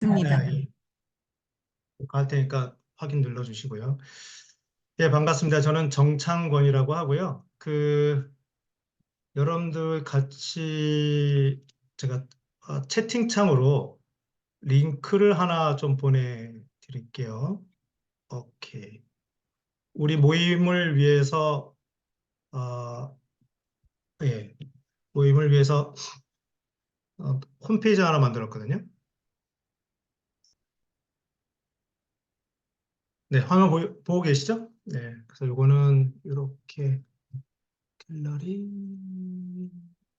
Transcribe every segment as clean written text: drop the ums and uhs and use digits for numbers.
습니다. 예. 할 테니까 확인 눌러주시고요. 예, 반갑습니다. 저는 정창권이라고 하고요. 여러분들 같이 제가 채팅창으로 링크를 하나 좀 보내드릴게요. 오케이. 우리 모임을 위해서, 어, 예, 모임을 위해서 홈페이지 하나 만들었거든요. 네, 화면 보고 계시죠? 네, 그래서 요거는 이렇게 갤러리,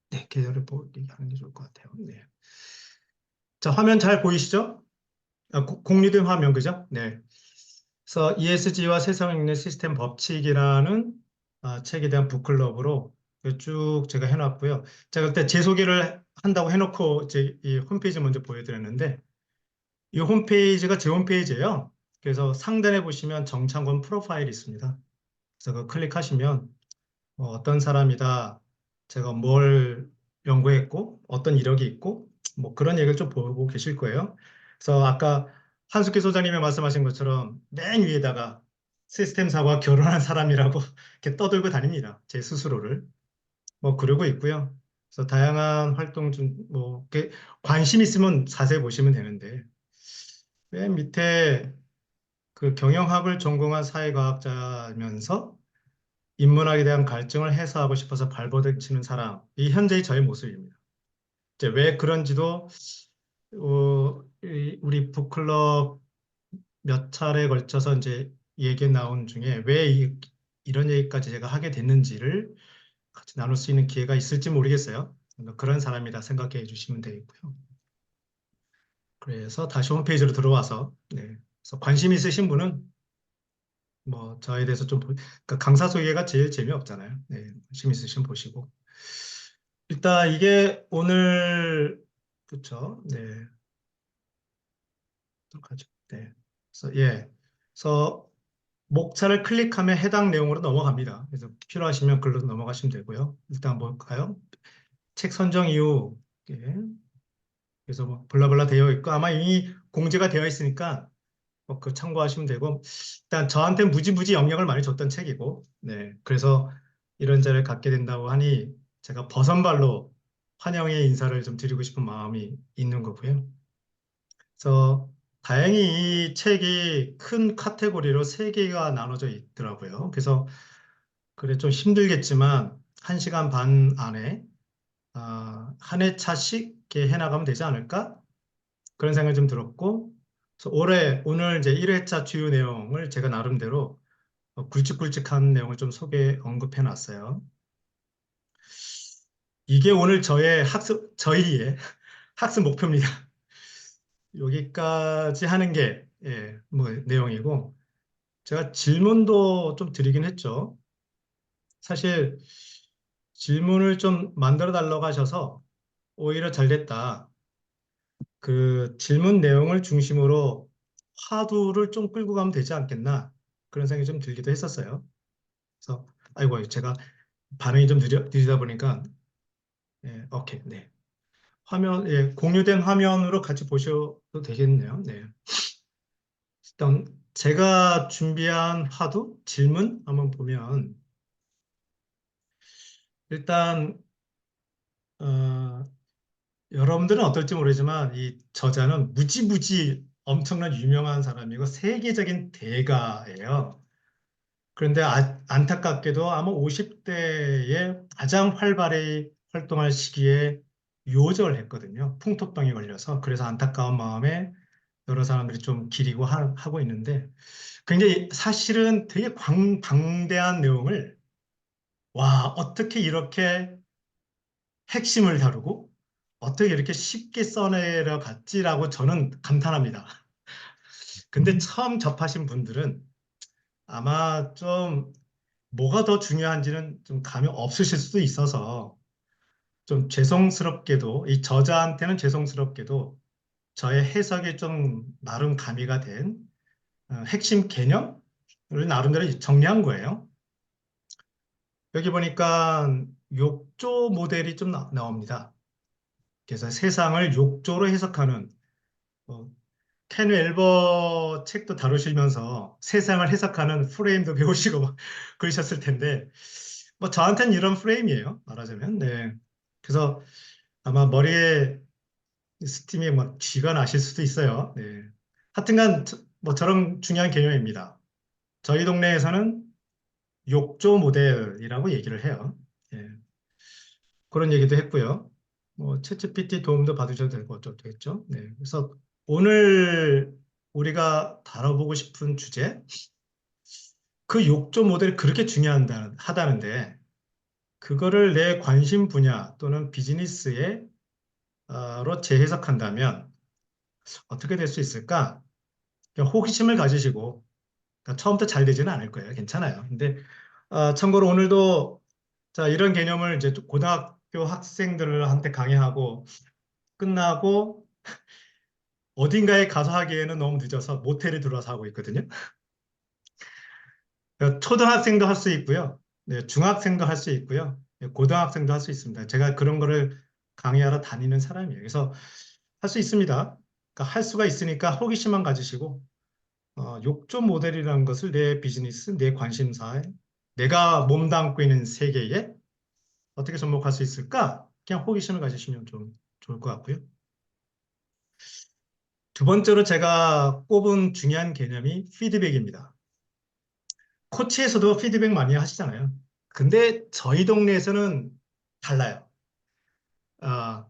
네, 갤러리 보기 하는 게 좋을 것 같아요. 네. 자, 화면 잘 보이시죠? 공유된 화면, 그죠? 네. 그래서 ESG와 세상을 읽는 시스템 법칙이라는 책에 대한 북클럽으로 쭉 제가 해놨고요. 제가 그때 제 소개를 한다고 해놓고 이제 이 홈페이지 먼저 보여드렸는데 이 홈페이지가 제 홈페이지예요. 그래서 상단에 보시면 정창권 프로파일이 있습니다. 그래서 그거 클릭하시면 어떤 사람이다, 제가 뭘 연구했고, 어떤 이력이 있고, 뭐 그런 얘기를 좀 보고 계실 거예요. 그래서 아까 한숙희 소장님이 말씀하신 것처럼 맨 위에다가 시스템사와 결혼한 사람이라고 이렇게 떠들고 다닙니다. 제 스스로를. 뭐 그러고 있고요. 그래서 다양한 활동 좀, 뭐, 이렇게 관심 있으면 자세히 보시면 되는데, 맨 밑에 그 경영학을 전공한 사회과학자면서 인문학에 대한 갈증을 해소하고 싶어서 발버둥 치는 사람, 이 현재의 저의 모습입니다. 이제 왜 그런지도 우리 북클럽 몇 차례에 걸쳐서 이제 얘기 나온 중에 왜 이런 얘기까지 제가 하게 됐는지를 같이 나눌 수 있는 기회가 있을지 모르겠어요. 그런 사람이다 생각해 주시면 되겠고요. 그래서 다시 홈페이지로 들어와서 네. 그래서 관심 있으신 분은 뭐 저에 대해서 좀 그러니까 강사 소개가 제일 재미없잖아요. 네, 관심 있으시면 보시고. 일단 이게 오늘 그쵸? 네, 어떡하죠? 네, 그래서 예, 그래서 목차를 클릭하면 해당 내용으로 넘어갑니다. 그래서 필요하시면 글로 넘어가시면 되고요. 일단 볼까요? 책 선정 이유, 예, 그래서 뭐 블라블라 되어 있고 아마 이미 공지가 되어 있으니까 뭐그 참고하시면 되고 일단 저한테 무지무지 영향을 많이 줬던 책이고, 네, 그래서 이런 자를 갖게 된다고 하니 제가 버선발로 환영의 인사를 좀 드리고 싶은 마음이 있는 거고요. 그래서 다행히 이 책이 큰 카테고리로 세 개가 나눠져 있더라고요. 그래서 그래 좀 힘들겠지만 1시간 반 안에 한 회차씩 이렇게 해나가면 되지 않을까? 그런 생각이 좀 들었고, 그래서 오늘 이제 1회차 주요 내용을 제가 나름대로 굵직굵직한 내용을 좀 언급해 놨어요. 이게 오늘 저희의 학습 목표입니다. 여기까지 하는 게, 예, 뭐, 내용이고, 제가 질문도 좀 드리긴 했죠. 사실, 질문을 좀 만들어 달라고 하셔서, 오히려 잘 됐다. 그 질문 내용을 중심으로 화두를 좀 끌고 가면 되지 않겠나. 그런 생각이 좀 들기도 했었어요. 그래서, 아이고, 제가 반응이 좀 느리다 보니까, 예, 오케이, 네. 예, 공유된 화면으로 같이 보셔도 되겠네요. 네. 일단 제가 준비한 화두, 질문 한번 보면 일단 어, 여러분들은 어떨지 모르지만 이 저자는 무지무지 엄청난 유명한 사람이고 세계적인 대가예요. 그런데 안타깝게도 아마 50대에 가장 활발히 활동할 시기에 요절을 했거든요. 풍토병에 걸려서. 그래서 안타까운 마음에 여러 사람들이 좀 기리고 하고 있는데 굉장히 사실은 되게 방대한 내용을 와, 어떻게 이렇게 핵심을 다루고 어떻게 이렇게 쉽게 써내려 갔지라고 저는 감탄합니다. 근데 처음 접하신 분들은 아마 좀 뭐가 더 중요한지는 좀 감이 없으실 수도 있어서 좀 죄송스럽게도 이 저자한테는 죄송스럽게도 저의 해석이 좀 나름 가미가 된 핵심 개념을 나름대로 정리한 거예요. 여기 보니까 욕조 모델이 좀 나옵니다. 그래서 세상을 욕조로 해석하는 켄 웰버 책도 다루시면서 세상을 해석하는 프레임도 배우시고 막 그러셨을 텐데, 뭐 저한테는 이런 프레임이에요. 말하자면. 네. 그래서 아마 머리에 스팀이 막 쥐가 나실 수도 있어요. 네. 하여튼간 뭐 저런 중요한 개념입니다. 저희 동네에서는 욕조 모델이라고 얘기를 해요. 예. 그런 얘기도 했고요. 뭐 챗GPT 도움도 받으셔도 되고 어쩌도 되겠죠. 네. 그래서 오늘 우리가 다뤄보고 싶은 주제, 그 욕조 모델이 그렇게 중요하다는데 그거를 내 관심 분야 또는 비즈니스에 로 재해석한다면 어떻게 될 수 있을까? 그냥 호기심을 가지시고, 그러니까 처음부터 잘 되지는 않을 거예요. 괜찮아요. 근데 참고로 오늘도 자 이런 개념을 이제 고등학교 학생들한테 강의하고 끝나고 어딘가에 가서 하기에는 너무 늦어서 모텔에 들어와서 하고 있거든요. 그러니까 초등학생도 할 수 있고요. 네, 중학생도 할 수 있고요. 네, 고등학생도 할 수 있습니다. 제가 그런 거를 강의하러 다니는 사람이에요. 그래서 할 수 있습니다. 그러니까 할 수가 있으니까 호기심만 가지시고 욕조 모델이라는 것을 내 비즈니스, 내 관심사에 내가 몸담고 있는 세계에 어떻게 접목할 수 있을까? 그냥 호기심을 가지시면 좀 좋을 것 같고요. 두 번째로 제가 꼽은 중요한 개념이 피드백입니다. 코치에서도 피드백 많이 하시잖아요. 근데 저희 동네에서는 달라요. 아,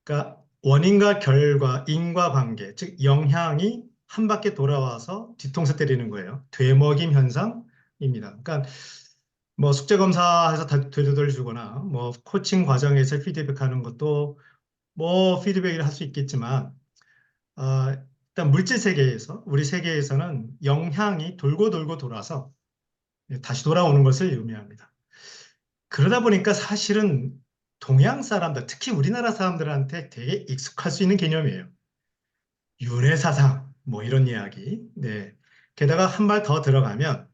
그러니까 원인과 결과, 인과관계, 즉 영향이 한 바퀴 돌아와서 뒤통수 때리는 거예요. 되먹임 현상입니다. 그러니까 뭐 숙제 검사해서 되돌려 주거나 뭐 코칭 과정에서 피드백하는 것도 뭐 피드백을 할 수 있겠지만 일단 물질 세계에서 우리 세계에서는 영향이 돌고 돌고 돌아서 다시 돌아오는 것을 의미합니다. 그러다 보니까 사실은 동양 사람들, 특히 우리나라 사람들한테 되게 익숙할 수 있는 개념이에요. 윤회사상, 뭐 이런 이야기. 네. 게다가 한 발 더 들어가면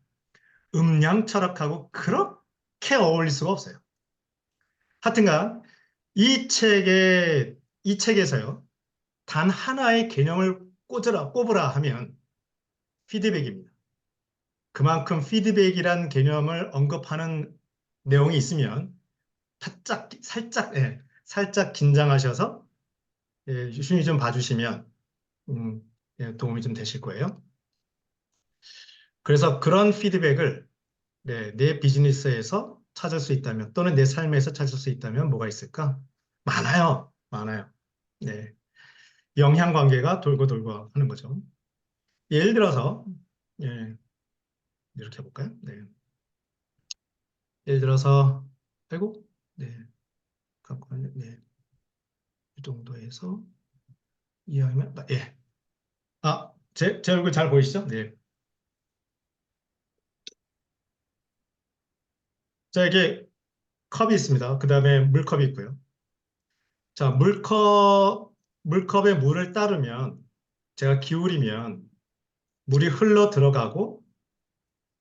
음양 철학하고 그렇게 어울릴 수가 없어요. 하여튼간 이 책에서요. 단 하나의 개념을 꼽으라 하면 피드백입니다. 그만큼 피드백이란 개념을 언급하는 내용이 있으면 살짝 긴장하셔서 유심히 좀 봐주시면 도움이 좀 되실 거예요. 그래서 그런 피드백을 내 비즈니스에서 찾을 수 있다면 또는 내 삶에서 찾을 수 있다면 뭐가 있을까? 많아요. 많아요. 네. 영향관계가 돌고 돌고 하는 거죠. 예를 들어서 예, 이렇게 해볼까요? 네. 예를 들어서 아이고 네. 잠깐만요. 네. 이 정도에서 이해하면 예. 제 얼굴 잘 보이시죠? 네. 자, 이게 컵이 있습니다. 그 다음에 물컵이 있고요. 자, 물컵에 물을 따르면, 제가 기울이면 물이 흘러 들어가고,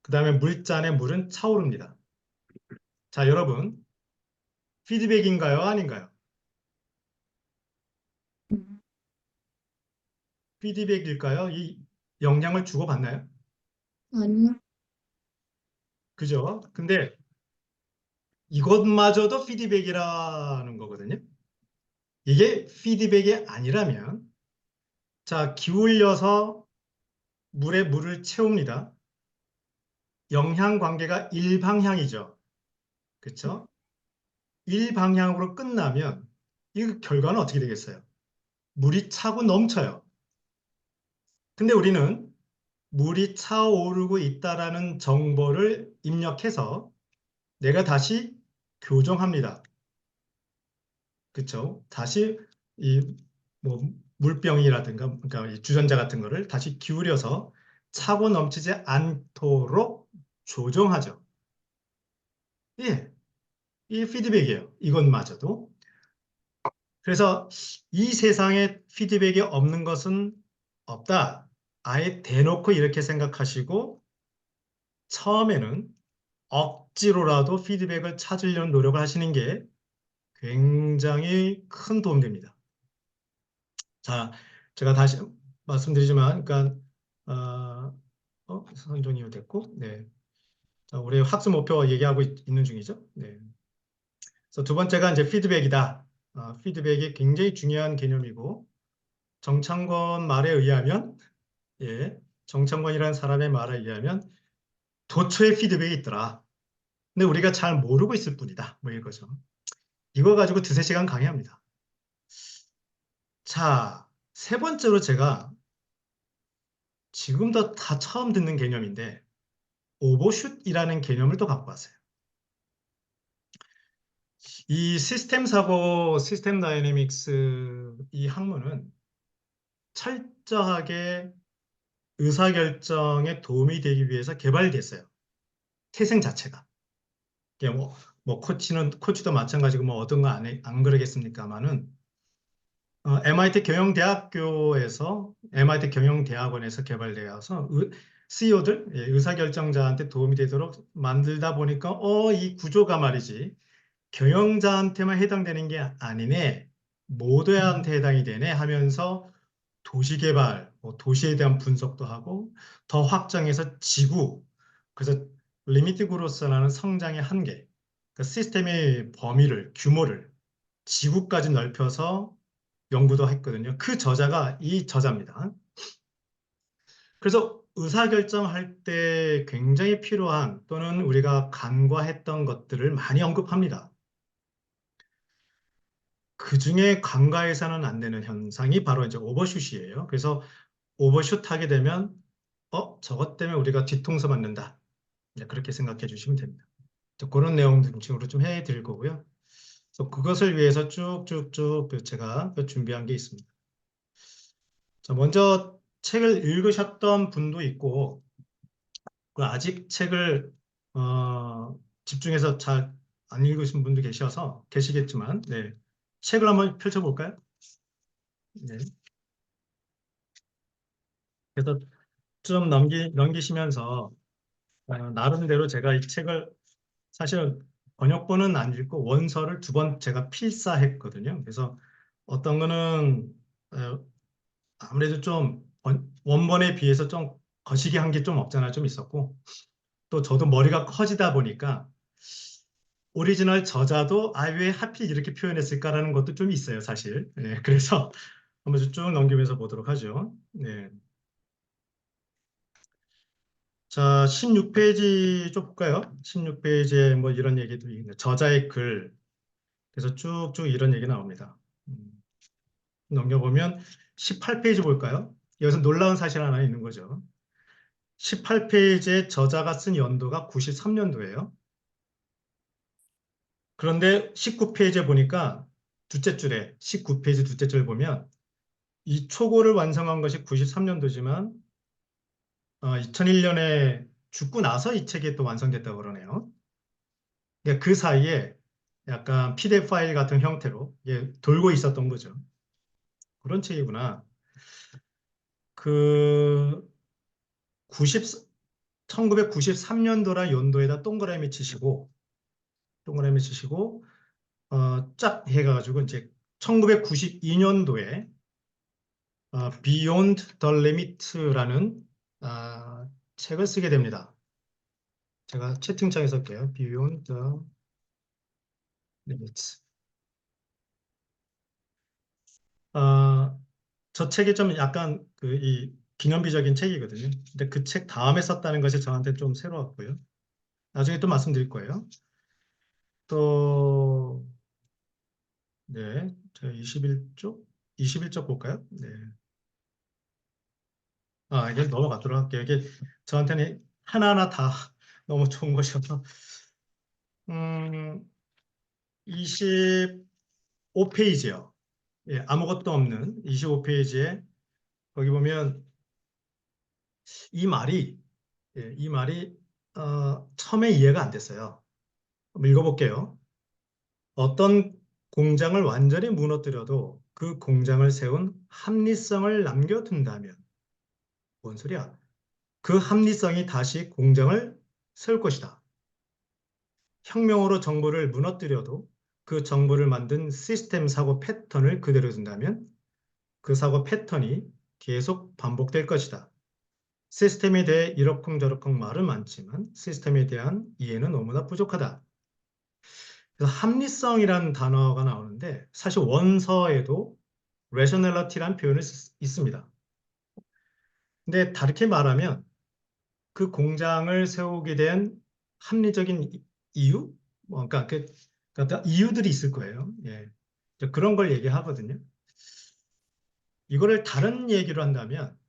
그 다음에 물잔에 물은 차오릅니다. 자, 여러분, 피드백인가요? 아닌가요? 피드백일까요? 이 영향을 주고받나요? 아니요. 그죠? 근데 이것마저도 피드백이라는 거거든요. 이게 피드백이 아니라면, 자, 기울여서 물에 물을 채웁니다. 영향 관계가 일방향이죠. 그렇죠? 일방향으로 끝나면 이 결과는 어떻게 되겠어요? 물이 차고 넘쳐요. 근데 우리는 물이 차오르고 있다라는 정보를 입력해서 내가 다시 교정합니다. 그렇죠? 다시 이 뭐 물병이라든가 그러니까 이 주전자 같은 거를 다시 기울여서 차고 넘치지 않도록 조정하죠. 예, 이 피드백이에요. 이것마저도. 그래서 이 세상에 피드백이 없는 것은 없다. 아예 대놓고 이렇게 생각하시고 처음에는 억지로라도 피드백을 찾으려는 노력을 하시는 게 굉장히 큰 도움 됩니다. 자, 제가 다시 말씀드리지만, 그러니까 선정이 됐고, 네. 자, 우리 학습 목표 얘기하고 있는 중이죠. 네. 그래서 두 번째가 이제 피드백이다. 피드백이 굉장히 중요한 개념이고, 정창권 말에 의하면, 예, 정창권이라는 사람의 말에 의하면 도처에 피드백이 있더라. 근데 우리가 잘 모르고 있을 뿐이다. 뭐 이거죠. 이거 가지고 두세 시간 강의합니다. 자, 세 번째로 제가 지금도 다 처음 듣는 개념인데, 오버슛이라는 개념을 또 갖고 왔어요. 이 시스템 사고, 시스템 다이내믹스 이 학문은 철저하게 의사결정에 도움이 되기 위해서 개발됐어요. 태생 자체가. 이게 코치도 마찬가지고 뭐 어떤 거 안 그러겠습니까만은 MIT 경영대학교에서 MIT 경영대학원에서 개발되어서 CEO들, 의사결정자한테 도움이 되도록 만들다 보니까 이 구조가 말이지 경영자한테만 해당되는 게 아니네. 모두한테 해당이 되네 하면서 도시개발, 도시에 대한 분석도 하고 더 확장해서 지구, 그래서 리미트 그로스라는 성장의 한계, 그 시스템의 범위를, 규모를 지구까지 넓혀서 연구도 했거든요. 그 저자가 이 저자입니다. 그래서 의사결정할 때 굉장히 필요한 또는 우리가 간과했던 것들을 많이 언급합니다. 그 중에 간과해서는 안 되는 현상이 바로 이제 오버슛이에요. 그래서 오버슛 하게 되면, 저것 때문에 우리가 뒤통수 맞는다. 이제 그렇게 생각해 주시면 됩니다. 그런 내용 중심으로 좀 해드릴 거고요. 그래서 그것을 위해서 쭉쭉쭉 제가 준비한 게 있습니다. 자, 먼저 책을 읽으셨던 분도 있고, 아직 책을 집중해서 잘 안 읽으신 분도 계시겠지만, 네. 책을 한번 펼쳐볼까요? 네. 그래서 좀 넘기시면서 나름대로 제가 이 책을 사실 번역본은 안 읽고 원서를 두 번 제가 필사했거든요. 그래서 어떤 거는 어, 아무래도 좀 원본에 비해서 좀 거시기 한 게 좀 없잖아 좀 있었고 또 저도 머리가 커지다 보니까 오리지널 저자도 왜 하필 이렇게 표현했을까라는 것도 좀 있어요, 사실. 네, 그래서 한번 쭉 넘기면서 보도록 하죠. 네. 자, 16페이지 좀 볼까요? 16페이지에 뭐 이런 얘기도 있는데, 저자의 글. 그래서 쭉쭉 이런 얘기 나옵니다. 넘겨보면 18페이지 볼까요? 여기서 놀라운 사실 하나 있는 거죠. 18페이지에 저자가 쓴 연도가 93년도예요. 그런데 19페이지에 보니까 둘째 줄에 19페이지 둘째 줄 보면 이 초고를 완성한 것이 93년도지만 2001년에 죽고 나서 이 책이 또 완성됐다고 그러네요. 그러니까 그 사이에 약간 PDF 파일 같은 형태로 돌고 있었던 거죠. 그런 책이구나. 그 90, 1993년도라 연도에다 동그라미 치시고 쫙 해가지고 이제 1992년도에 Beyond the Limit라는 책을 쓰게 됩니다. 제가 채팅창에 쓸게요. Beyond the Limits. 아, 저 책이 좀 약간 이 기념비적인 책이거든요. 근데 그 책 다음에 썼다는 것이 저한테 좀 새로웠고요. 나중에 또 말씀드릴 거예요. 또, 네, 제가 21쪽 볼까요? 네. 이게 넘어가도록 할게요. 이게 저한테는 하나하나 다 너무 좋은 것이어서. 음, 25페이지요. 예, 아무것도 없는 25페이지에 거기 보면 이 말이, 이 말이 처음에 이해가 안 됐어요. 한번 읽어볼게요. 어떤 공장을 완전히 무너뜨려도 그 공장을 세운 합리성을 남겨둔다면, 뭔 소리야? 그 합리성이 다시 공장을 세울 것이다. 혁명으로 정보를 무너뜨려도 그 정보를 만든 시스템 사고 패턴을 그대로 둔다면 그 사고 패턴이 계속 반복될 것이다. 시스템에 대해 이러쿵저러쿵 말은 많지만 시스템에 대한 이해는 너무나 부족하다. 그래서 합리성이라는 단어가 나오는데 사실 원서에도 rationality라는 표현이 있습니다. 근데 다르게 말하면 그 공장을 세우게 된 합리적인 이유? 그러니까 그러니까 이유들이 있을 거예요. 예. 그런 걸 얘기하거든요. 이거를 다른 얘기로 한다면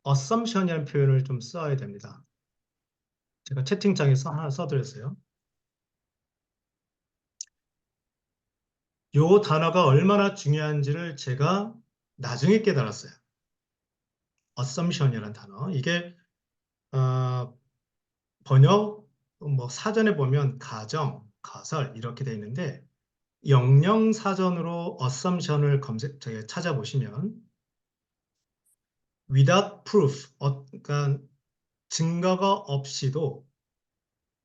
assumption이라는 표현을 좀 써야 됩니다. 제가 채팅창에서 하나 써드렸어요. 요 단어가 얼마나 중요한지를 제가 나중에 깨달았어요. assumption이라는 단어. 이게 어, 번역 뭐 사전에 보면 가정, 가설 이렇게 돼 있는데 영영 사전으로 assumption을 찾아보시면 without proof, 그러니까 증거가 없이도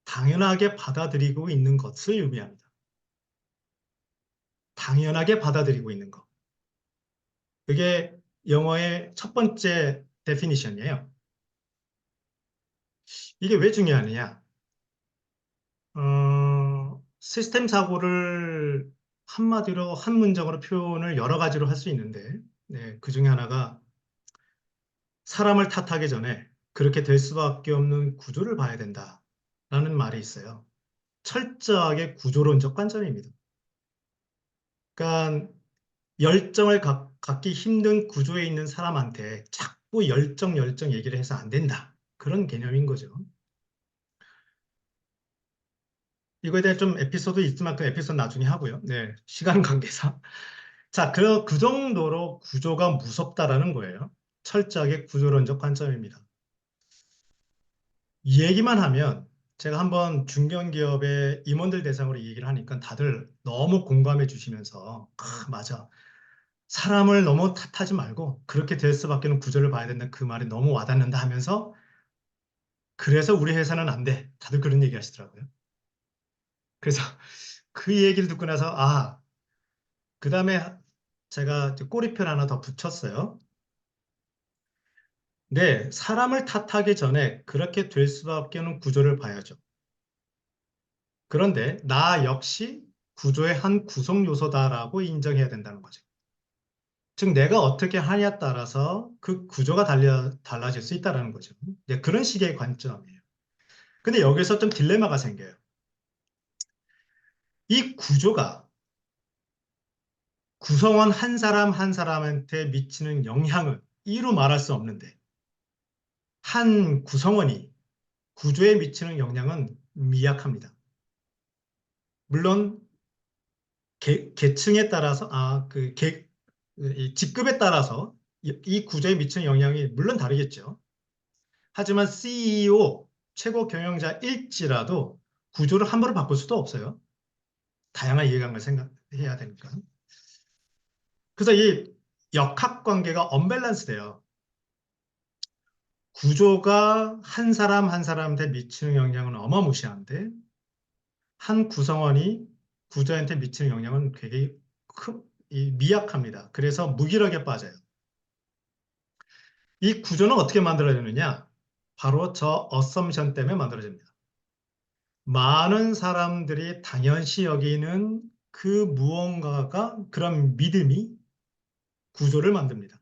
당연하게 받아들이고 있는 것을 의미합니다. 당연하게 받아들이고 있는 것. 그게 영어의 첫 번째 데피니션이에요. 이게 왜 중요하느냐? 시스템 사고를 한마디로 한 문장으로 표현을 여러 가지로 할 수 있는데, 네, 그 중에 하나가 사람을 탓하기 전에 그렇게 될 수밖에 없는 구조를 봐야 된다라는 말이 있어요. 철저하게 구조론적 관점입니다. 그러니까 열정을 갖기 힘든 구조에 있는 사람한테 자꾸 열정 얘기를 해서 안 된다. 그런 개념인 거죠. 이거에 대해 좀 에피소드 있지만 그 에피소드 나중에 하고요. 네, 시간 관계상. 자, 그 정도로 구조가 무섭다라는 거예요. 철저하게 구조론적 관점입니다. 이 얘기만 하면 제가 한번 중견기업의 임원들 대상으로 얘기를 하니까 다들 너무 공감해 주시면서, 맞아. 사람을 너무 탓하지 말고 그렇게 될 수밖에는 구조를 봐야 된다. 그 말이 너무 와닿는다 하면서 그래서 우리 회사는 안 돼. 다들 그런 얘기 하시더라고요. 그래서 그 얘기를 듣고 나서 그 다음에 제가 꼬리표 하나 더 붙였어요. 네, 사람을 탓하기 전에 그렇게 될 수밖에 없는 구조를 봐야죠. 그런데 나 역시 구조의 한 구성 요소다라고 인정해야 된다는 거죠. 즉, 내가 어떻게 하냐에 따라서 그 구조가 달라질 수 있다는 거죠. 네, 그런 식의 관점이에요. 근데 여기서 좀 딜레마가 생겨요. 이 구조가 구성원 한 사람 한 사람한테 미치는 영향은 이루 말할 수 없는데, 한 구성원이 구조에 미치는 영향은 미약합니다. 물론 계층에 따라서 이 직급에 따라서 이 구조에 미치는 영향이 물론 다르겠죠. 하지만 CEO 최고 경영자일지라도 구조를 함부로 바꿀 수도 없어요. 다양한 이해관계를 생각해야 되니까. 그래서 이 역학 관계가 언밸런스 돼요. 구조가 한 사람 한 사람한테 미치는 영향은 어마무시한데 한 구성원이 구조한테 미치는 영향은 되게 미약합니다. 그래서 무기력에 빠져요. 이 구조는 어떻게 만들어지느냐? 바로 저 어썸션 때문에 만들어집니다. 많은 사람들이 당연시 여기는 그 무언가가 그런 믿음이 구조를 만듭니다.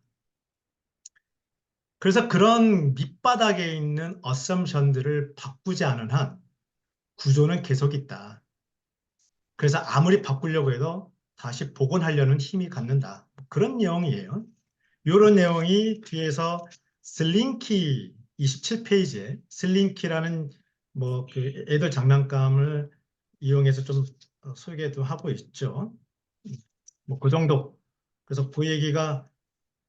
그래서 그런 밑바닥에 있는 어썸션들을 바꾸지 않은 한 구조는 계속 있다. 그래서 아무리 바꾸려고 해도 다시 복원하려는 힘이 갖는다. 그런 내용이에요. 이런 내용이 뒤에서 슬링키 27페이지에 슬링키라는 뭐 그 애들 장난감을 이용해서 좀 소개도 하고 있죠. 뭐 그 정도. 그래서 그 얘기가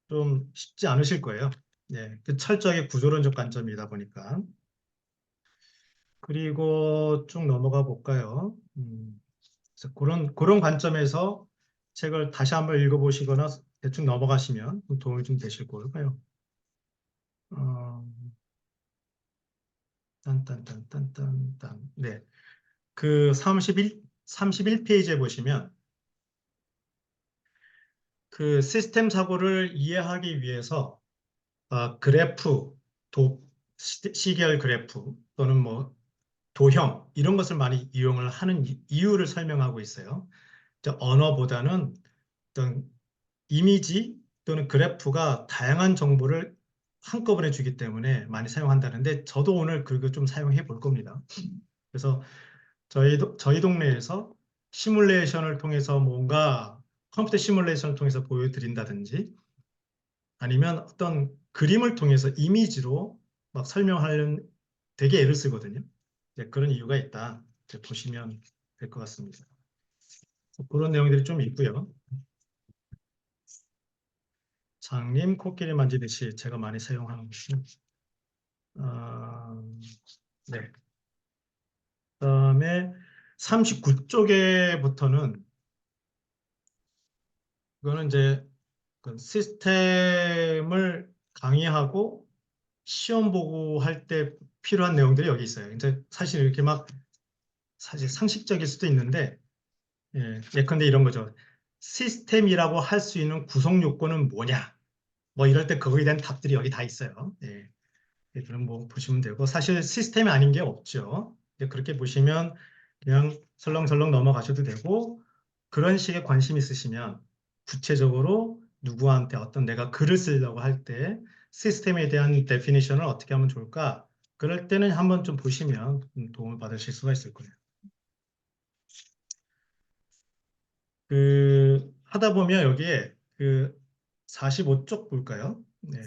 좀 쉽지 않으실 거예요. 네, 그 철저하게 구조론적 관점이다 보니까. 그리고 쭉 넘어가 볼까요? 그래서 그런 관점에서 책을 다시 한번 읽어보시거나 대충 넘어가시면 도움이 좀 되실 거예요. 어, 딴딴딴딴딴딴. 네. 그 31페이지에 보시면 그 시스템 사고를 이해하기 위해서 그래프, 시계열 그래프 또는 뭐 도형 이런 것을 많이 이용을 하는 이유를 설명하고 있어요. 언어보다는 어떤 이미지 또는 그래프가 다양한 정보를 한꺼번에 주기 때문에 많이 사용한다는데 저도 오늘 그거 좀 사용해 볼 겁니다. 그래서 저희 동네에서 시뮬레이션을 통해서 뭔가 컴퓨터 시뮬레이션을 통해서 보여드린다든지 아니면 어떤 그림을 통해서 이미지로 막 설명하려는 되게 애를 쓰거든요. 그런 이유가 있다. 보시면 될 것 같습니다. 그런 내용들이 좀 있고요. 장님 코끼리 만지듯이 제가 많이 사용하는 것은 네. 그다음에 39쪽에부터는 이거는 이제 그 시스템을 강의하고 시험 보고 할 때 필요한 내용들이 여기 있어요. 이제 사실 이렇게 막 사실 상식적일 수도 있는데 예컨대 이런 거죠. 시스템이라고 할 수 있는 구성 요건은 뭐냐? 뭐 이럴 때 그거에 대한 답들이 여기 다 있어요. 그럼 뭐 보시면 되고 사실 시스템이 아닌 게 없죠. 그렇게 보시면 그냥 설렁설렁 넘어가셔도 되고 그런 식의 관심 있으시면 구체적으로 누구한테 어떤 내가 글을 쓰려고 할 때 시스템에 대한 데피니션을 어떻게 하면 좋을까? 그럴 때는 한번 좀 보시면 도움을 받으실 수가 있을 거예요. 하다 보면 여기에 45쪽 볼까요? 네.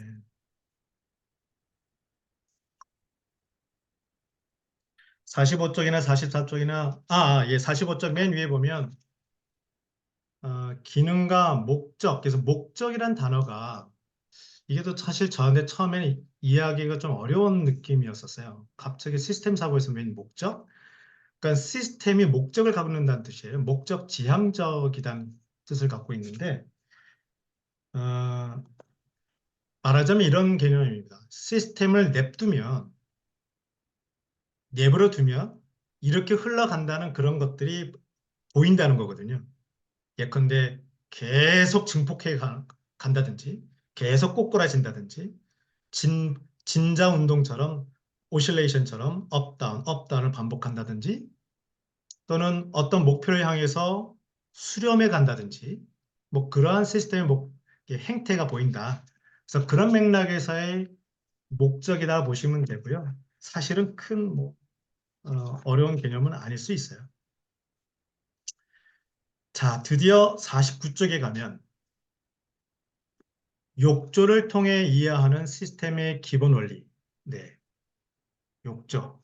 45쪽이나 44쪽이나, 예, 45쪽 맨 위에 보면, 기능과 목적, 그래서 목적이란 단어가, 이게 또 사실 저한테 처음에는 이해하기가 좀 어려운 느낌이었었어요. 갑자기 시스템 사고에서 웬 목적? 그러니까 시스템이 목적을 갖는다는 뜻이에요. 목적 지향적이라는 뜻을 갖고 있는데, 어, 말하자면 이런 개념입니다. 시스템을 내버려 두면 이렇게 흘러간다는 그런 것들이 보인다는 거거든요. 예컨대 계속 간다든지, 계속 꼬꾸라진다든지, 진자 운동처럼, 오실레이션처럼 업다운, 업다운을 반복한다든지, 또는 어떤 목표를 향해서 수렴해 간다든지, 뭐 그러한 시스템의 행태가 보인다. 그래서 그런 맥락에서의 목적이다 보시면 되고요. 사실은 큰 어려운 개념은 아닐 수 있어요. 자, 드디어 49쪽에 가면 욕조를 통해 이해하는 시스템의 기본 원리. 네, 욕조.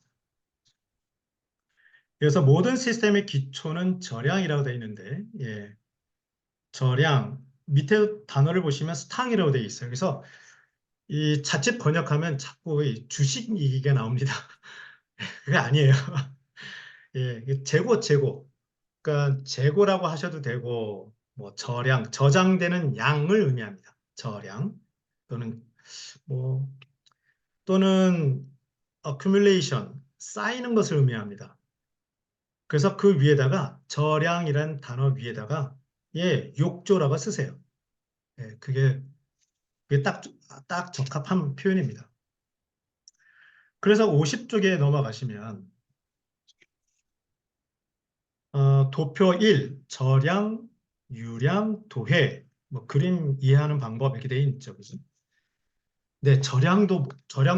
그래서 모든 시스템의 기초는 절양이라고 되어 있는데, 절양. 밑에 단어를 보시면 스탕이라고 되어 있어요. 그래서 이 자칫 번역하면 자꾸 이 주식 얘기가 나옵니다. 그게 아니에요. 이게 재고. 그러니까 재고라고 하셔도 되고, 뭐 저장되는 양을 의미합니다. 저량 또는 뭐 또는 accumulation, 쌓이는 것을 의미합니다. 그래서 그 위에다가 저량이라는 단어 위에다가 욕조라고 쓰세요. 그게 딱 적합한 표현입니다. 그래서 50쪽에 넘어가시면 도표 1, 저량, 유량, 도회, 뭐 그림 이해하는 방법 이렇게 돼 있죠. 그죠? 네, 절양도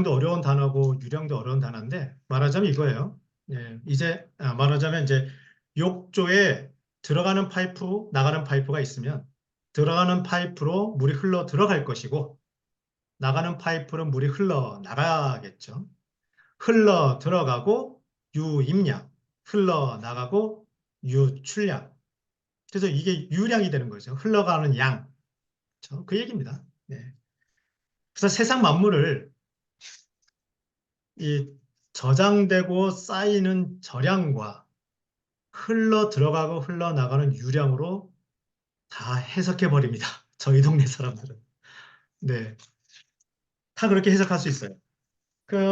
어려운 단어고 유량도 어려운 단어인데 말하자면 이거예요. 말하자면 이제 욕조에 들어가는 파이프, 나가는 파이프가 있으면 들어가는 파이프로 물이 흘러 들어갈 것이고 나가는 파이프로 물이 흘러 나가겠죠. 흘러 들어가고 유입량, 흘러 나가고 유출량. 그래서 이게 유량이 되는 거죠. 흘러가는 양. 그렇죠? 그 얘기입니다. 네. 그래서 세상 만물을 이 저장되고 쌓이는 저량과 흘러 들어가고 흘러나가는 유량으로 다 해석해 버립니다. 저희 동네 사람들은. 네. 다 그렇게 해석할 수 있어요.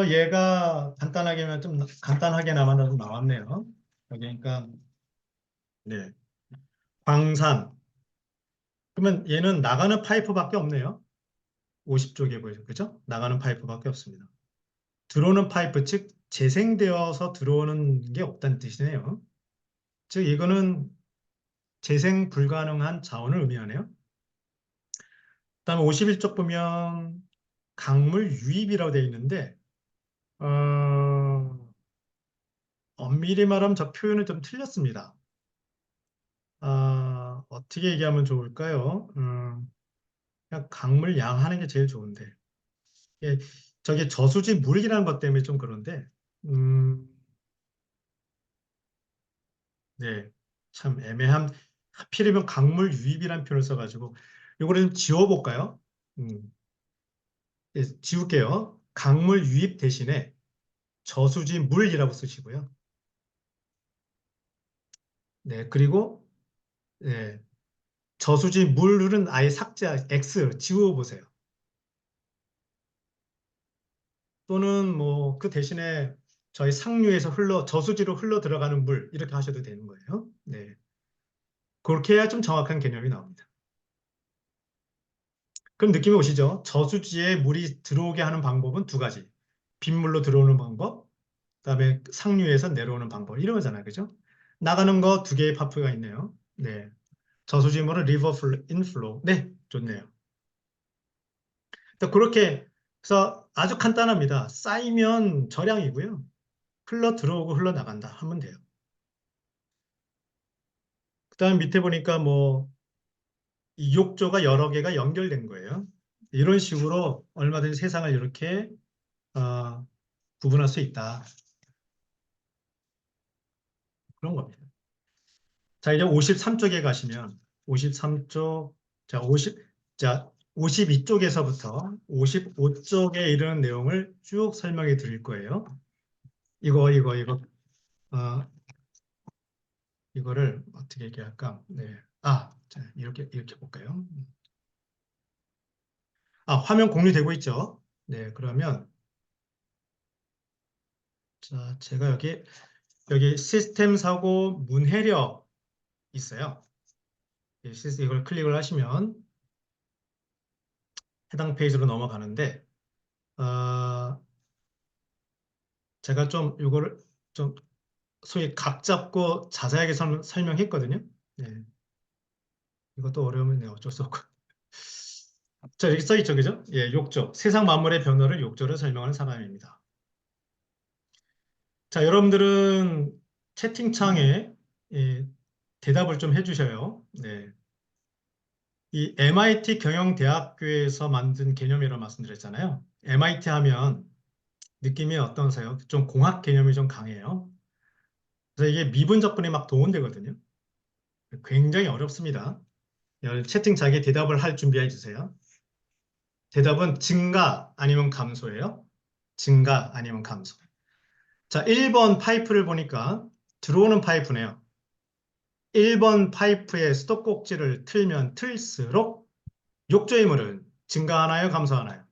얘가 간단하게나마 좀 나왔네요. 여기 그러니까, 네. 광산, 그러면 얘는 나가는 파이프밖에 없네요. 50쪽에 보이죠. 그죠? 나가는 파이프밖에 없습니다. 들어오는 파이프, 즉 재생되어서 들어오는 게 없다는 뜻이네요. 즉 이거는 재생 불가능한 자원을 의미하네요. 그다음에 51쪽 보면 강물 유입이라고 되어 있는데 엄밀히 말하면 저 표현은 좀 틀렸습니다. 어떻게 얘기하면 좋을까요? 그냥 강물 양 하는 게 제일 좋은데. 예, 저게 저수지 물이라는 것 때문에 좀 그런데, 음, 네, 참 애매한, 하필이면 강물 유입이라는 표현을 써가지고, 이거를 좀 지워볼까요? 음, 예, 지울게요. 강물 유입 대신에 저수지 물이라고 쓰시고요. 네, 그리고, 네, 저수지 물은 아예 삭제, X 지워보세요. 또는 뭐 그 대신에 저희 상류에서 저수지로 흘러 들어가는 물 이렇게 하셔도 되는 거예요. 네. 그렇게 해야 좀 정확한 개념이 나옵니다. 그럼 느낌이 오시죠? 저수지에 물이 들어오게 하는 방법은 두 가지. 빗물로 들어오는 방법, 그다음에 상류에서 내려오는 방법 이런 거잖아요. 그죠? 나가는 거 두 개의 파프가 있네요. 네. 저수지 물은 river inflow. 네, 좋네요. 또 그렇게 해서 아주 간단합니다. 쌓이면 절양이고요. 흘러 들어오고 흘러 나간다 하면 돼요. 그다음 밑에 보니까 뭐 이 욕조가 여러 개가 연결된 거예요. 이런 식으로 얼마든지 세상을 이렇게 어, 구분할 수 있다. 그런 겁니다. 자, 이제 53쪽에 가시면 53쪽, 자, 52쪽에서부터 55쪽에 이르는 내용을 쭉 설명해 드릴 거예요. 이거, 어, 이거를 어떻게 얘기할까? 네. 자, 이렇게 볼까요? 화면 공유되고 있죠? 네, 그러면, 자, 제가 여기 시스템 사고 문해력 있어요. 이걸 클릭을 하시면 해당 페이지로 넘어가는데, 어, 제가 좀 이거를 좀 소위 각 잡고 자세하게 설명했거든요. 네, 이것도 어려우면 어쩔 수 없고. 자, 여기 써 있죠, 그죠? 예, 욕조. 세상 만물의 변화를 욕조로 설명하는 사람입니다. 자, 여러분들은 채팅창에 예, 대답을 좀 해주셔요. 네. 이 MIT 경영대학교에서 만든 개념이라고 말씀드렸잖아요. MIT 하면 느낌이 어떠세요? 좀 공학 개념이 좀 강해요. 그래서 이게 미분 접근에 막 동원되거든요. 굉장히 어렵습니다. 채팅창에 대답을 할 준비해 주세요. 대답은 증가 아니면 감소예요. 증가 아니면 감소. 자, 1번 파이프를 보니까 들어오는 파이프네요. 1번 파이프의 수도꼭지를 틀면 틀수록 욕조의 물은 증가하나요, 감소하나요?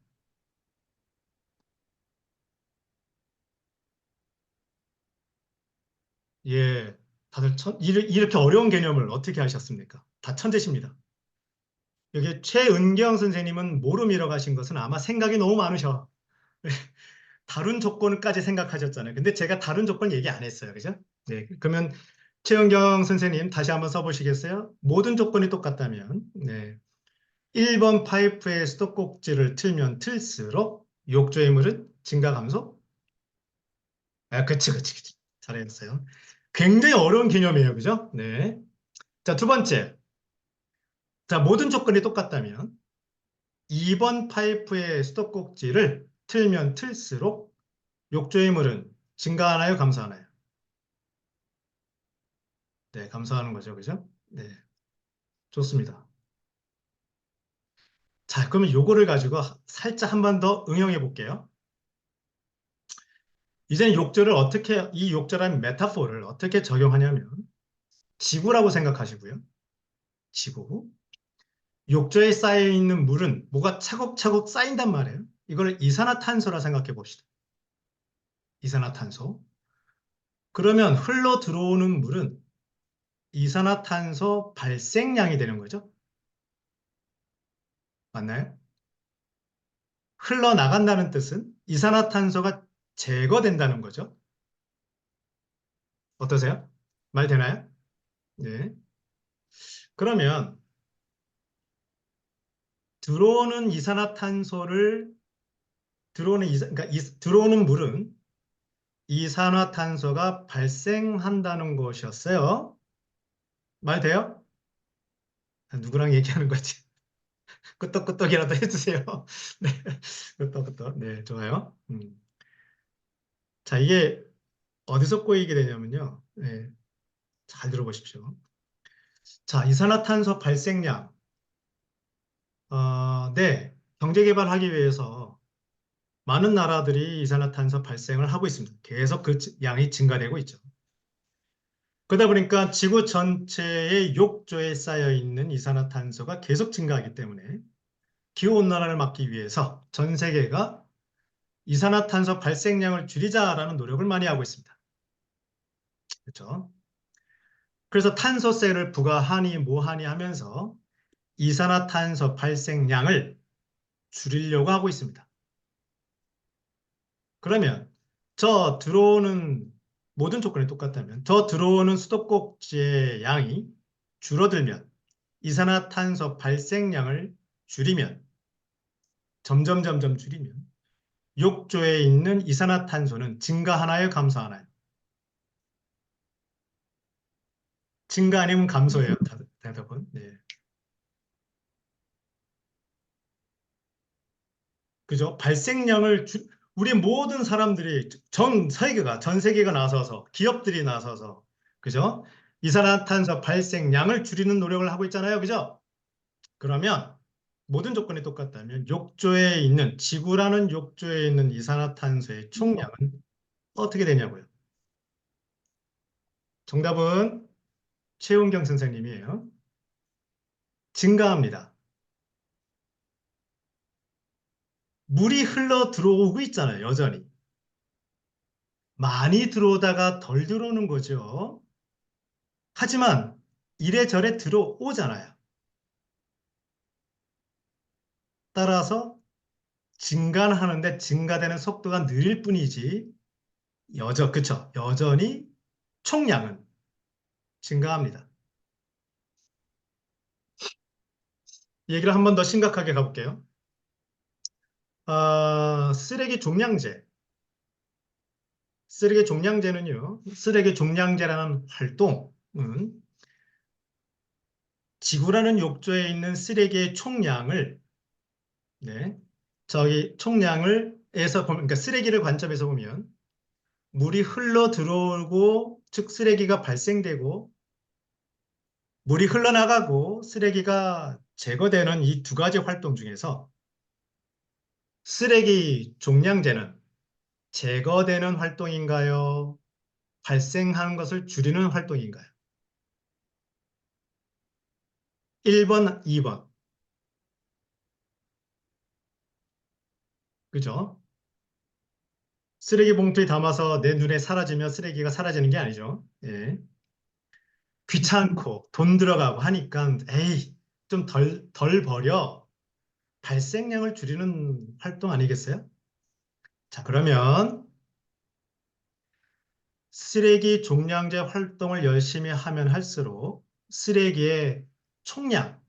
예, 다들 이렇게 어려운 개념을 어떻게 하셨습니까? 다 천재십니다. 여기 최은경 선생님은 모름이라고 하신 것은 아마 생각이 너무 많으셔. 다른 조건까지 생각하셨잖아요. 근데 제가 다른 조건 얘기 안 했어요. 그죠? 네. 그러면 최은경 선생님 다시 한번 써보시겠어요? 모든 조건이 똑같다면, 네. 1번 파이프의 수도꼭지를 틀면 틀수록 욕조의 물은 증가 감소? 그치. 잘했어요. 굉장히 어려운 개념이에요. 그죠? 네. 자, 두 번째. 자, 모든 조건이 똑같다면 2번 파이프의 수도꼭지를 틀면 틀수록 욕조의 물은 증가하나요? 감소하나요? 네, 감소하는 거죠. 그죠? 네, 좋습니다. 자, 그러면 요거를 가지고 살짝 한 번 더 응용해 볼게요. 이제는 이 욕조라는 메타포를 어떻게 적용하냐면 지구라고 생각하시고요. 지구. 욕조에 쌓여 있는 물은 뭐가 차곡차곡 쌓인단 말이에요. 이걸 이산화탄소라 생각해 봅시다. 이산화탄소. 그러면 흘러 들어오는 물은 이산화탄소 발생량이 되는 거죠. 맞나요? 흘러나간다는 뜻은 이산화탄소가 제거된다는 거죠. 어떠세요? 말 되나요? 네. 그러면 들어오는 이산화탄소를 그러니까 들어오는 물은 이산화탄소가 발생한다는 것이었어요. 말 돼요? 누구랑 얘기하는 거지? 끄떡끄떡이라도 해주세요. 네, 끄떡끄떡. 네, 좋아요. 자, 이게 어디서 꼬이게 되냐면요. 네, 잘 들어보십시오. 자, 이산화탄소 발생량. 네, 경제 개발하기 위해서 많은 나라들이 이산화탄소 발생을 하고 있습니다. 계속 그 양이 증가되고 있죠. 그러다 보니까 지구 전체의 욕조에 쌓여 있는 이산화탄소가 계속 증가하기 때문에 기후온난화를 막기 위해서 전 세계가 이산화탄소 발생량을 줄이자라는 노력을 많이 하고 있습니다. 그렇죠? 그래서 탄소세를 부과하니 뭐하니 하면서 이산화탄소 발생량을 줄이려고 하고 있습니다. 그러면 저 들어오는 모든 조건이 똑같다면 저 들어오는 수도꼭지의 양이 줄어들면 이산화탄소 발생량을 줄이면 점점 줄이면 욕조에 있는 이산화탄소는 증가하나요, 감소하나요? 증가 아니면 감소예요, 대답은. 네. 그죠? 우리 모든 사람들이 전 세계가 나서서 기업들이 나서서 그죠? 이산화탄소 발생량을 줄이는 노력을 하고 있잖아요. 그죠? 그러면 모든 조건이 똑같다면 지구라는 욕조에 있는 이산화탄소의 총량은 어떻게 되냐고요? 정답은 최은경 선생님이에요. 증가합니다. 물이 흘러 들어오고 있잖아요, 여전히. 많이 들어오다가 덜 들어오는 거죠. 하지만 이래저래 들어오잖아요. 따라서 증가는 하는데 증가되는 속도가 느릴 뿐이지, 그쵸. 여전히 총량은 증가합니다. 얘기를 한 번 더 심각하게 가볼게요. 쓰레기 종량제. 쓰레기 종량제라는 활동은 지구라는 욕조에 있는 쓰레기의 총량을, 네, 그러니까 쓰레기를 관점에서 보면 물이 흘러 들어오고, 즉 쓰레기가 발생되고, 물이 흘러나가고, 쓰레기가 제거되는 이 두 가지 활동 중에서 쓰레기 종량제는 제거되는 활동인가요? 발생하는 것을 줄이는 활동인가요? 1번, 2번. 그죠? 쓰레기 봉투에 담아서 내 눈에 사라지면 쓰레기가 사라지는 게 아니죠. 예. 귀찮고 돈 들어가고 하니까 에이 좀 덜 버려. 발생량을 줄이는 활동 아니겠어요? 자, 그러면 쓰레기 종량제 활동을 열심히 하면 할수록 쓰레기의 총량,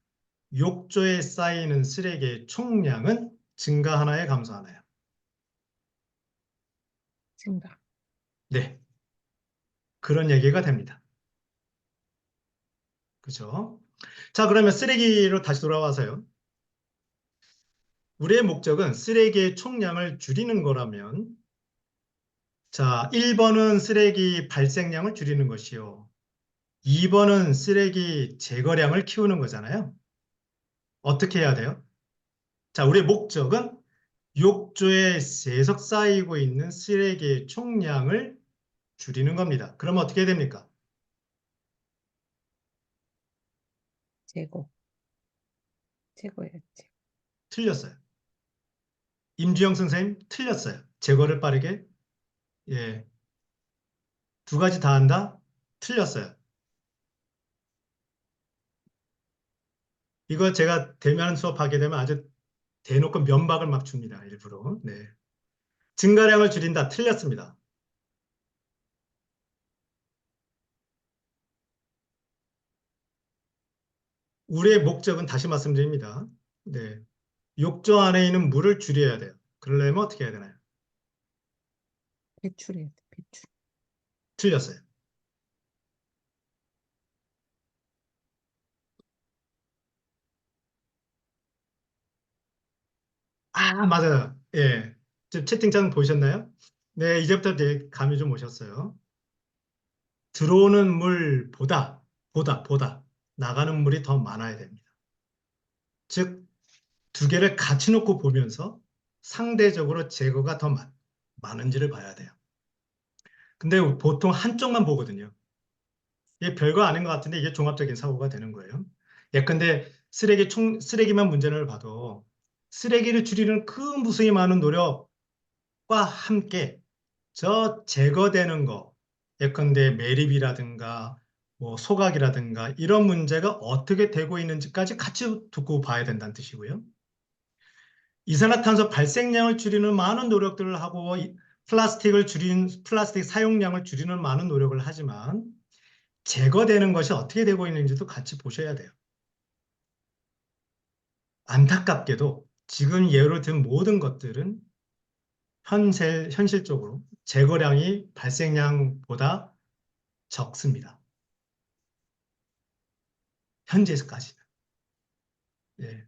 욕조에 쌓이는 쓰레기의 총량은 증가하나요, 감소하나요? 증가. 네, 그런 얘기가 됩니다. 그죠? 자, 그러면 쓰레기로 다시 돌아와서요. 우리의 목적은 쓰레기의 총량을 줄이는 거라면, 자, 1번은 쓰레기 발생량을 줄이는 것이요. 2번은 쓰레기 제거량을 키우는 거잖아요. 어떻게 해야 돼요? 자, 우리의 목적은 욕조에 세석 쌓이고 있는 쓰레기의 총량을 줄이는 겁니다. 그럼 어떻게 해야 됩니까? 제거. 제거해야지. 틀렸어요. 임주영 선생님, 틀렸어요. 제거를 빠르게. 예. 두 가지 다 한다? 틀렸어요. 이거 제가 대면 수업하게 되면 아주 대놓고 면박을 막 줍니다. 일부러. 네. 증가량을 줄인다. 틀렸습니다. 우리의 목적은 다시 말씀드립니다. 네. 욕조 안에 있는 물을 줄여야 돼요. 그러려면 어떻게 해야 되나요? 배출해야 돼, 배출. 틀렸어요. 아, 맞아요. 예. 지금 채팅창 보셨나요? 네, 이제부터 이제 감이 좀 오셨어요. 들어오는 물보다 나가는 물이 더 많아야 됩니다. 즉, 두 개를 같이 놓고 보면서 상대적으로 제거가 더 많은지를 봐야 돼요. 근데 보통 한쪽만 보거든요. 이게 별거 아닌 것 같은데 이게 종합적인 사고가 되는 거예요. 예컨대 쓰레기만 문제를 봐도 쓰레기를 줄이는 그 무수히 많은 노력과 함께 저 제거되는 거, 예컨대 매립이라든가 뭐 소각이라든가 이런 문제가 어떻게 되고 있는지까지 같이 두고 봐야 된다는 뜻이고요. 이산화탄소 발생량을 줄이는 많은 노력들을 하고 플라스틱 사용량을 줄이는 많은 노력을 하지만 제거되는 것이 어떻게 되고 있는지도 같이 보셔야 돼요. 안타깝게도 지금 예로 든 모든 것들은 현실적으로 제거량이 발생량보다 적습니다. 현재까지는. 예.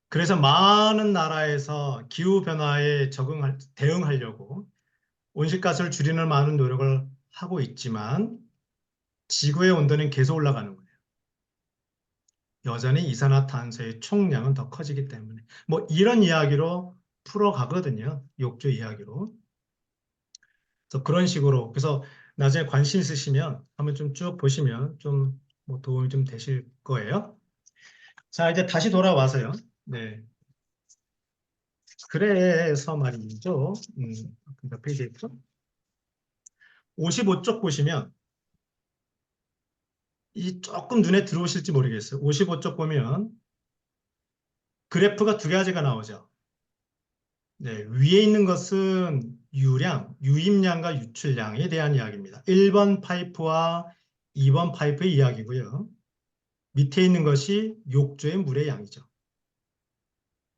그래서 많은 나라에서 기후변화에 대응하려고 온실가스를 줄이는 많은 노력을 하고 있지만 지구의 온도는 계속 올라가는 거예요. 여전히 이산화탄소의 총량은 더 커지기 때문에. 뭐 이런 이야기로 풀어가거든요. 욕조 이야기로. 그래서 그런 식으로. 그래서 나중에 관심 있으시면 한번 좀 쭉 보시면 좀 뭐 도움이 좀 되실 거예요. 자, 이제 다시 돌아와서요. 네. 그래서 말이죠. 몇 페이지에 있죠? 55쪽 보시면 이 조금 눈에 들어오실지 모르겠어요. 55쪽 보면 그래프가 두 가지가 나오죠. 네, 위에 있는 것은 유입량과 유출량에 대한 이야기입니다. 1번 파이프와 2번 파이프의 이야기고요. 밑에 있는 것이 욕조의 물의 양이죠.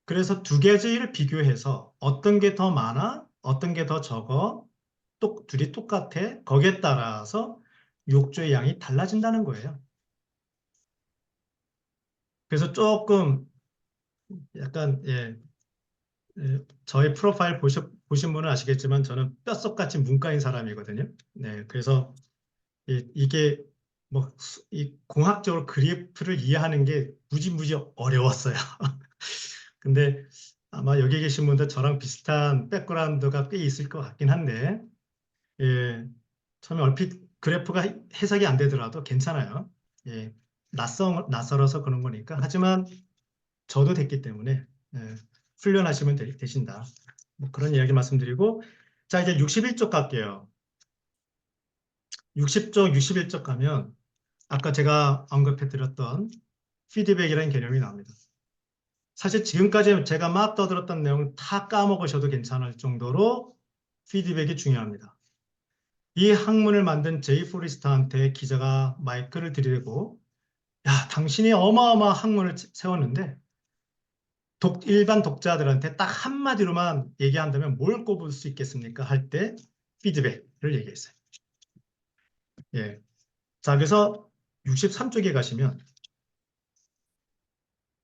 그래서 두 가지를 비교해서 어떤 게 더 많아, 어떤 게 더 적어, 둘이 똑같아. 거기에 따라서 욕조의 양이 달라진다는 거예요. 그래서 조금 약간 저의 프로파일 보신 분은 아시겠지만 저는 뼛속같이 문과인 사람이거든요. 네, 그래서 이게 뭐 이 공학적으로 그래프를 이해하는 게 무지무지 어려웠어요. 근데 아마 여기 계신 분들 저랑 비슷한 백그라운드가 꽤 있을 것 같긴 한데 예, 처음에 얼핏 그래프가 해석이 안 되더라도 괜찮아요. 예, 낯설어서 그런 거니까. 하지만 저도 됐기 때문에 훈련하시면 되신다. 뭐 그런 이야기 말씀드리고 자 이제 61쪽 갈게요. 60쪽, 61쪽 가면 아까 제가 언급해드렸던 피드백이라는 개념이 나옵니다. 사실 지금까지 제가 막 떠들었던 내용을 다 까먹으셔도 괜찮을 정도로 피드백이 중요합니다. 이 학문을 만든 제이 포리스터한테 기자가 마이크를 들이대고 야, 당신이 어마어마한 학문을 세웠는데 일반 독자들한테 딱 한마디로만 얘기한다면 뭘 꼽을 수 있겠습니까? 할 때 피드백을 얘기했어요. 예. 자, 그래서 63쪽에 가시면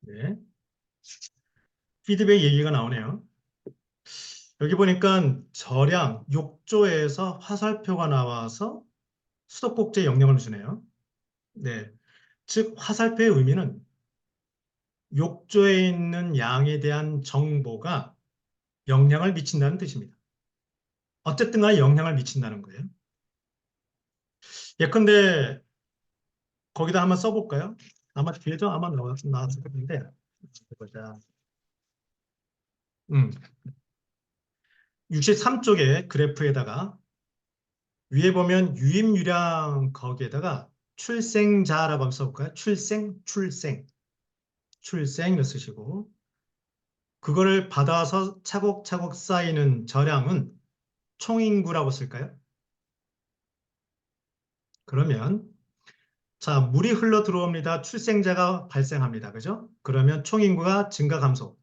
네, 피드백 얘기가 나오네요. 여기 보니까 욕조에서 화살표가 나와서 수도꼭지에 영향을 주네요. 네. 즉, 화살표의 의미는 욕조에 있는 양에 대한 정보가 영향을 미친다는 뜻입니다. 어쨌든 간에 영향을 미친다는 거예요. 예컨대 거기다 한번 써볼까요? 아마 뒤에도 아마 나왔을 텐데 보자. 63쪽에 그래프에다가 위에 보면 유입유량 거기에다가 출생자라고 한번 써볼까요? 출생, 출생 쓰시고 그거를 받아서 차곡차곡 쌓이는 저량은 총인구라고 쓸까요? 그러면 자, 물이 흘러 들어옵니다. 출생자가 발생합니다. 그죠? 그러면 총인구가 증가 감소.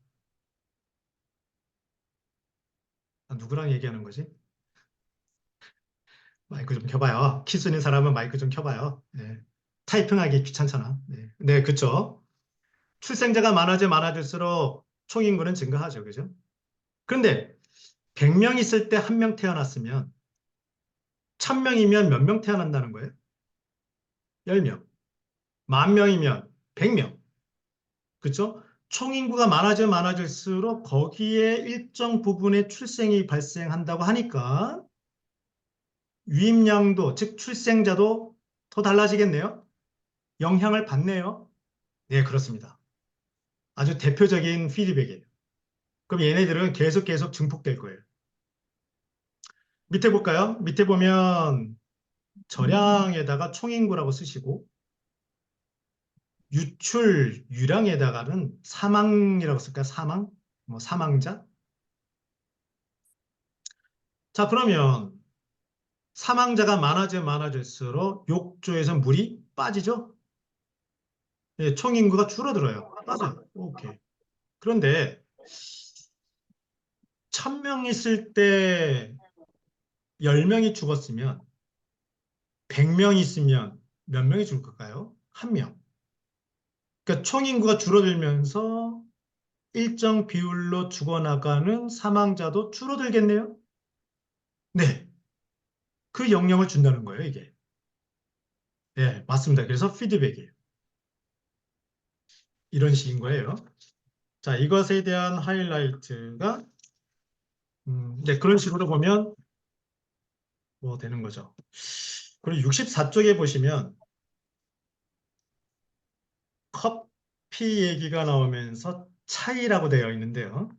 아, 누구랑 얘기하는 거지? 마이크 좀 켜봐요. 키 쓰는 사람은 마이크 좀 켜봐요. 네. 타이핑하기 귀찮잖아. 네, 네, 그쵸. 출생자가 많아질수록 총인구는 증가하죠. 그죠? 그런데 100명 있을 때 한 명 태어났으면 1000명이면 몇 명 태어난다는 거예요? 10명. 10,000명이면 100명. 그쵸? 총인구가 많아질수록 거기에 일정 부분의 출생이 발생한다고 하니까 유입량도, 즉 출생자도 더 달라지겠네요. 영향을 받네요. 네, 그렇습니다. 아주 대표적인 피드백이에요. 그럼 얘네들은 계속 증폭될 거예요. 밑에 볼까요? 밑에 보면 절량에다가 총인구라고 쓰시고 유량에다가는 사망이라고 쓸까요? 사망? 뭐 사망자? 자, 그러면 사망자가 많아질수록 욕조에서 물이 빠지죠? 예, 총인구가 줄어들어요. 빠져요. 오케이. 그런데 1000명 있을 때 10명이 죽었으면 100명 있으면 몇 명이 죽을까요? 한 명. 그러니까 총인구가 줄어들면서 일정 비율로 죽어나가는 사망자도 줄어들겠네요? 네. 그 영향을 준다는 거예요, 이게. 네, 맞습니다. 그래서 피드백이에요. 이런 식인 거예요. 자, 이것에 대한 하이라이트가, 네, 그런 식으로 보면 뭐 되는 거죠. 그리고 64쪽에 보시면 커피 얘기가 나오면서 차이라고 되어 있는데요.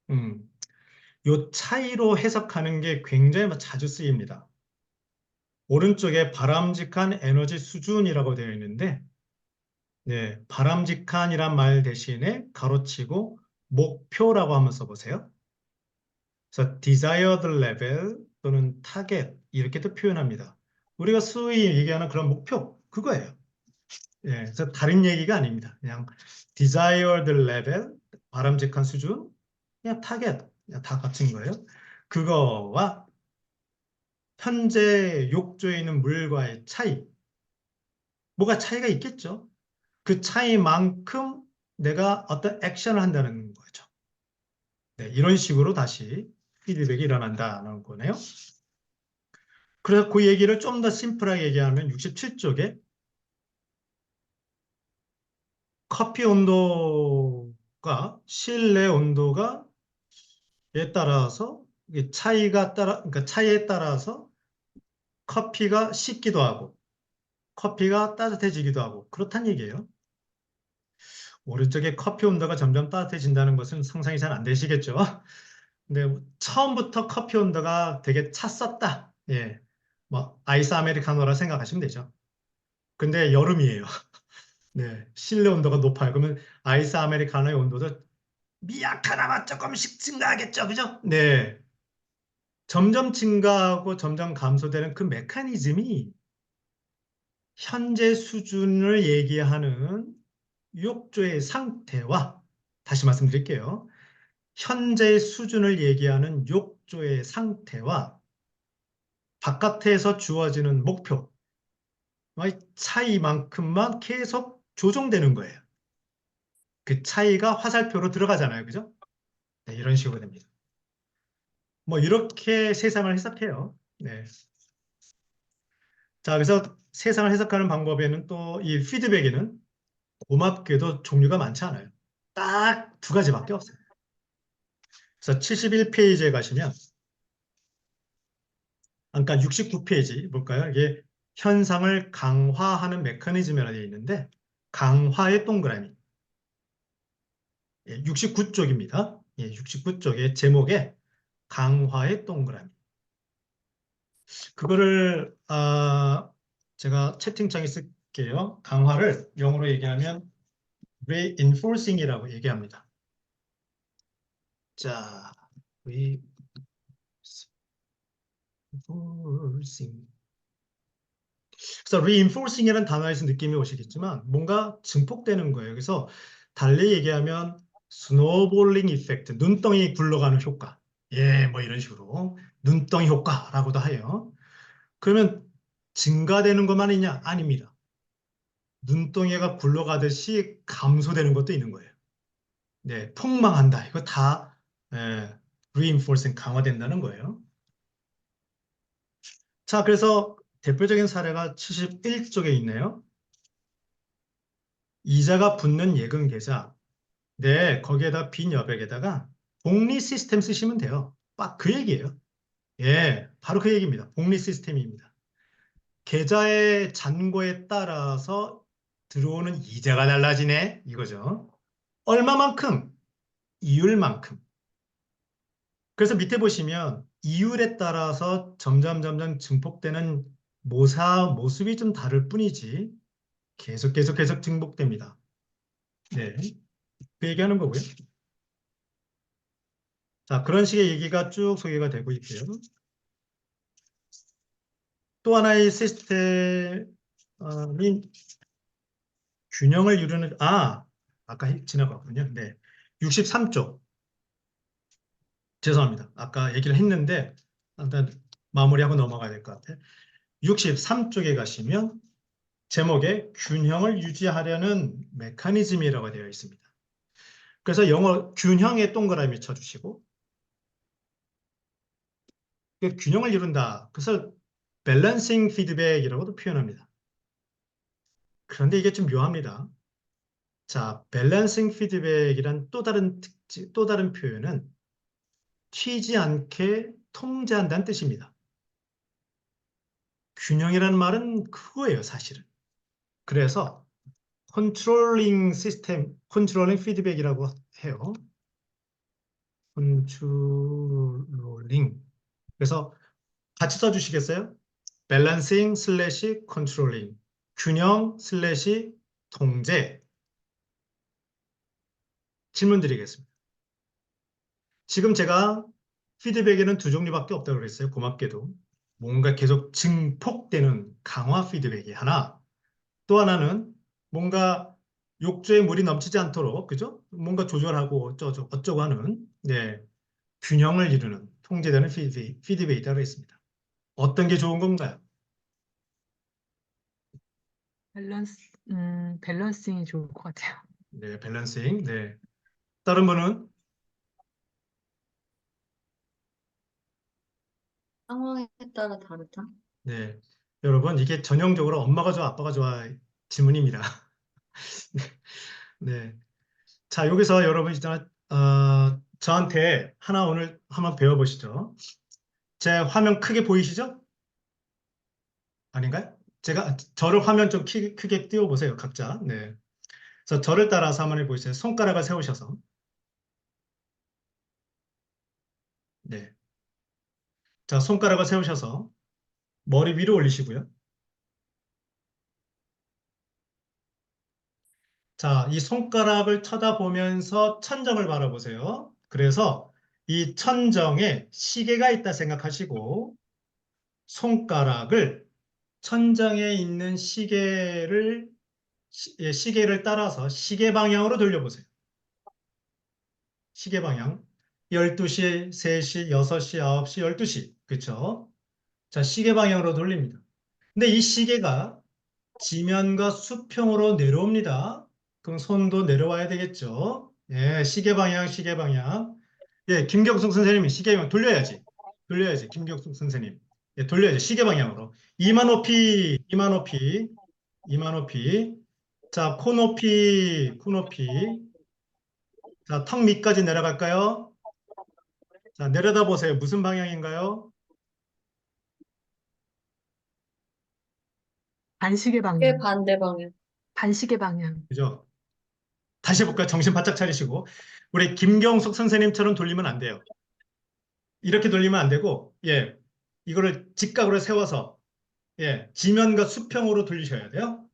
음, 요 차이로 해석하는 게 굉장히 자주 쓰입니다. 오른쪽에 바람직한 에너지 수준이라고 되어 있는데, 네, 바람직한이란 말 대신에 가로치고 목표라고 한번 써보세요. 그래서 desired level 또는 target 이렇게도 표현합니다. 우리가 소위 얘기하는 그런 목표, 그거예요. 예, 그래서 다른 얘기가 아닙니다. 그냥 desired level, 바람직한 수준, 그냥 target, 그냥 다 같은 거예요. 그거와 현재 욕조에 있는 물과의 차이, 뭐가 차이가 있겠죠? 그 차이만큼 내가 어떤 액션을 한다는 거죠. 네, 이런 식으로 다시 피드백이 일어난다는 거네요. 그래서 그 얘기를 좀 더 심플하게 얘기하면 67쪽에 커피 온도가 실내 온도가 에 따라서 그러니까 차이에 따라서 커피가 식기도 하고 커피가 따뜻해지기도 하고 그렇단 얘기예요. 오른쪽에 커피 온도가 점점 따뜻해진다는 것은 상상이 잘 안 되시겠죠? 근데 처음부터 커피 온도가 되게 찼었다. 예. 뭐 아이스 아메리카노라 생각하시면 되죠. 근데 여름이에요. 네. 실내 온도가 높아요. 그러면 아이스 아메리카노의 온도도 미약하나마 조금씩 증가하겠죠. 그죠? 네. 점점 증가하고 점점 감소되는 그 메커니즘이 현재 수준을 얘기하는 욕조의 상태와 다시 말씀드릴게요. 현재 수준을 얘기하는 욕조의 상태와 바깥에서 주어지는 목표의 차이만큼만 계속 조정되는 거예요. 그 차이가 화살표로 들어가잖아요. 그죠? 네, 이런 식으로 됩니다. 뭐 이렇게 세상을 해석해요. 네. 자, 그래서 세상을 해석하는 방법에는 또 이 피드백에는 고맙게도 종류가 많지 않아요. 딱 두 가지밖에 없어요. 그래서 71페이지에 가시면 아까 69페이지 볼까요? 이게 현상을 강화하는 메커니즘이라고 되어 있는데 강화의 동그라미 69쪽입니다. 69쪽의 제목에 강화의 동그라미 그거를 제가 채팅창에 쓸게요. 강화를 영어로 얘기하면 reinforcing이라고 얘기합니다. 자, reinforcing. 그래서 reinforcing이라는 단어에서 느낌이 오시겠지만 뭔가 증폭되는 거예요. 그래서 달리 얘기하면 스노볼링 이펙트, 눈덩이 굴러가는 효과. 예, 뭐 이런 식으로 눈덩이 효과라고도 해요. 그러면 증가되는 것만이냐? 아닙니다. 눈덩이가 굴러가듯이 감소되는 것도 있는 거예요. 네, 폭망한다. 이거 다 reinforcing 강화된다는 거예요. 자, 그래서 대표적인 사례가 71쪽에 있네요. 이자가 붙는 예금 계좌. 네, 거기에다 빈 여백에다가 복리 시스템 쓰시면 돼요. 딱 그 얘기예요. 예, 바로 그 얘기입니다. 복리 시스템입니다. 계좌의 잔고에 따라서 들어오는 이자가 달라지네. 이거죠. 얼마만큼? 이율만큼. 그래서 밑에 보시면 이율에 따라서 점점 증폭되는 모습이 좀 다를 뿐이지 계속 증폭됩니다. 네, 그 얘기하는 거고요. 자, 그런 식의 얘기가 쭉 소개가 되고 있고요. 또 하나의 시스템이 균형을 이루는, 아까 지나갔군요. 네. 63쪽. 죄송합니다. 아까 얘기를 했는데, 일단 마무리하고 넘어가야 될 것 같아요. 63쪽에 가시면 제목에 균형을 유지하려는 메커니즘이라고 되어 있습니다. 그래서 영어 균형에 동그라미 쳐주시고, 균형을 이룬다. 그래서 밸런싱 피드백이라고도 표현합니다. 그런데 이게 좀 묘합니다. 자, 밸런싱 피드백이란 또 다른 표현은 튀지 않게 통제한다는 뜻입니다. 균형이라는 말은 그거예요, 사실은. 그래서 컨트롤링 피드백이라고 해요. 컨트롤링. 그래서 같이 써주시겠어요? 밸런싱 슬래시 컨트롤링. 균형 슬래시 통제. 질문 드리겠습니다. 지금 제가 피드백에는 두 종류밖에 없다고 그랬어요. 고맙게도. 뭔가 계속 증폭되는 강화 피드백이 하나, 또 하나는 뭔가 욕조에 물이 넘치지 않도록, 그죠? 뭔가 조절하고 어쩌고 하는, 네, 균형을 이루는 통제되는 피드백이라고 했습니다. 어떤 게 좋은 건가요? 밸런싱이 좋을 것 같아요. 네, 밸런싱. 네. 다른 분은? 상황에 따라 다르다. 네. 여러분, 이게 전형적으로 엄마가 좋아, 아빠가 좋아 질문입니다. 네. 자, 여기서 여러분 일단 저한테 하나 오늘 한번 배워보시죠. 제 화면 크게 보이시죠? 아닌가요? 제가 저를 화면 좀 크게 띄워보세요, 각자. 네. 그래서 저를 따라서 한번 해보세요. 손가락을 세우셔서. 네. 자, 손가락을 세우셔서 머리 위로 올리시고요. 자, 이 손가락을 쳐다보면서 천정을 바라보세요. 그래서 이 천정에 시계가 있다 생각하시고 손가락을 천장에 있는 시계를 따라서 시계 방향으로 돌려보세요. 시계 방향. 12시, 3시, 6시, 9시, 12시. 그쵸? 자, 시계 방향으로 돌립니다. 근데 이 시계가 지면과 수평으로 내려옵니다. 그럼 손도 내려와야 되겠죠? 예, 시계 방향, 시계 방향. 예, 김경숙 선생님이 시계 방향 돌려야지. 돌려야지, 김경숙 선생님. 예, 돌려야지, 시계 방향으로. 이마 높이, 이마 높이, 이마 높이. 자, 코 높이, 코 높이. 자, 턱 밑까지 내려갈까요? 자, 내려다 보세요. 무슨 방향인가요? 반시계 꽤 방향. 반대 방향. 반시계 방향. 그죠? 다시 해볼까요? 정신 바짝 차리시고. 우리 김경숙 선생님처럼 돌리면 안 돼요. 이렇게 돌리면 안 되고, 예, 이거를 직각으로 세워서, 예, 지면과 수평으로 돌리셔야 돼요.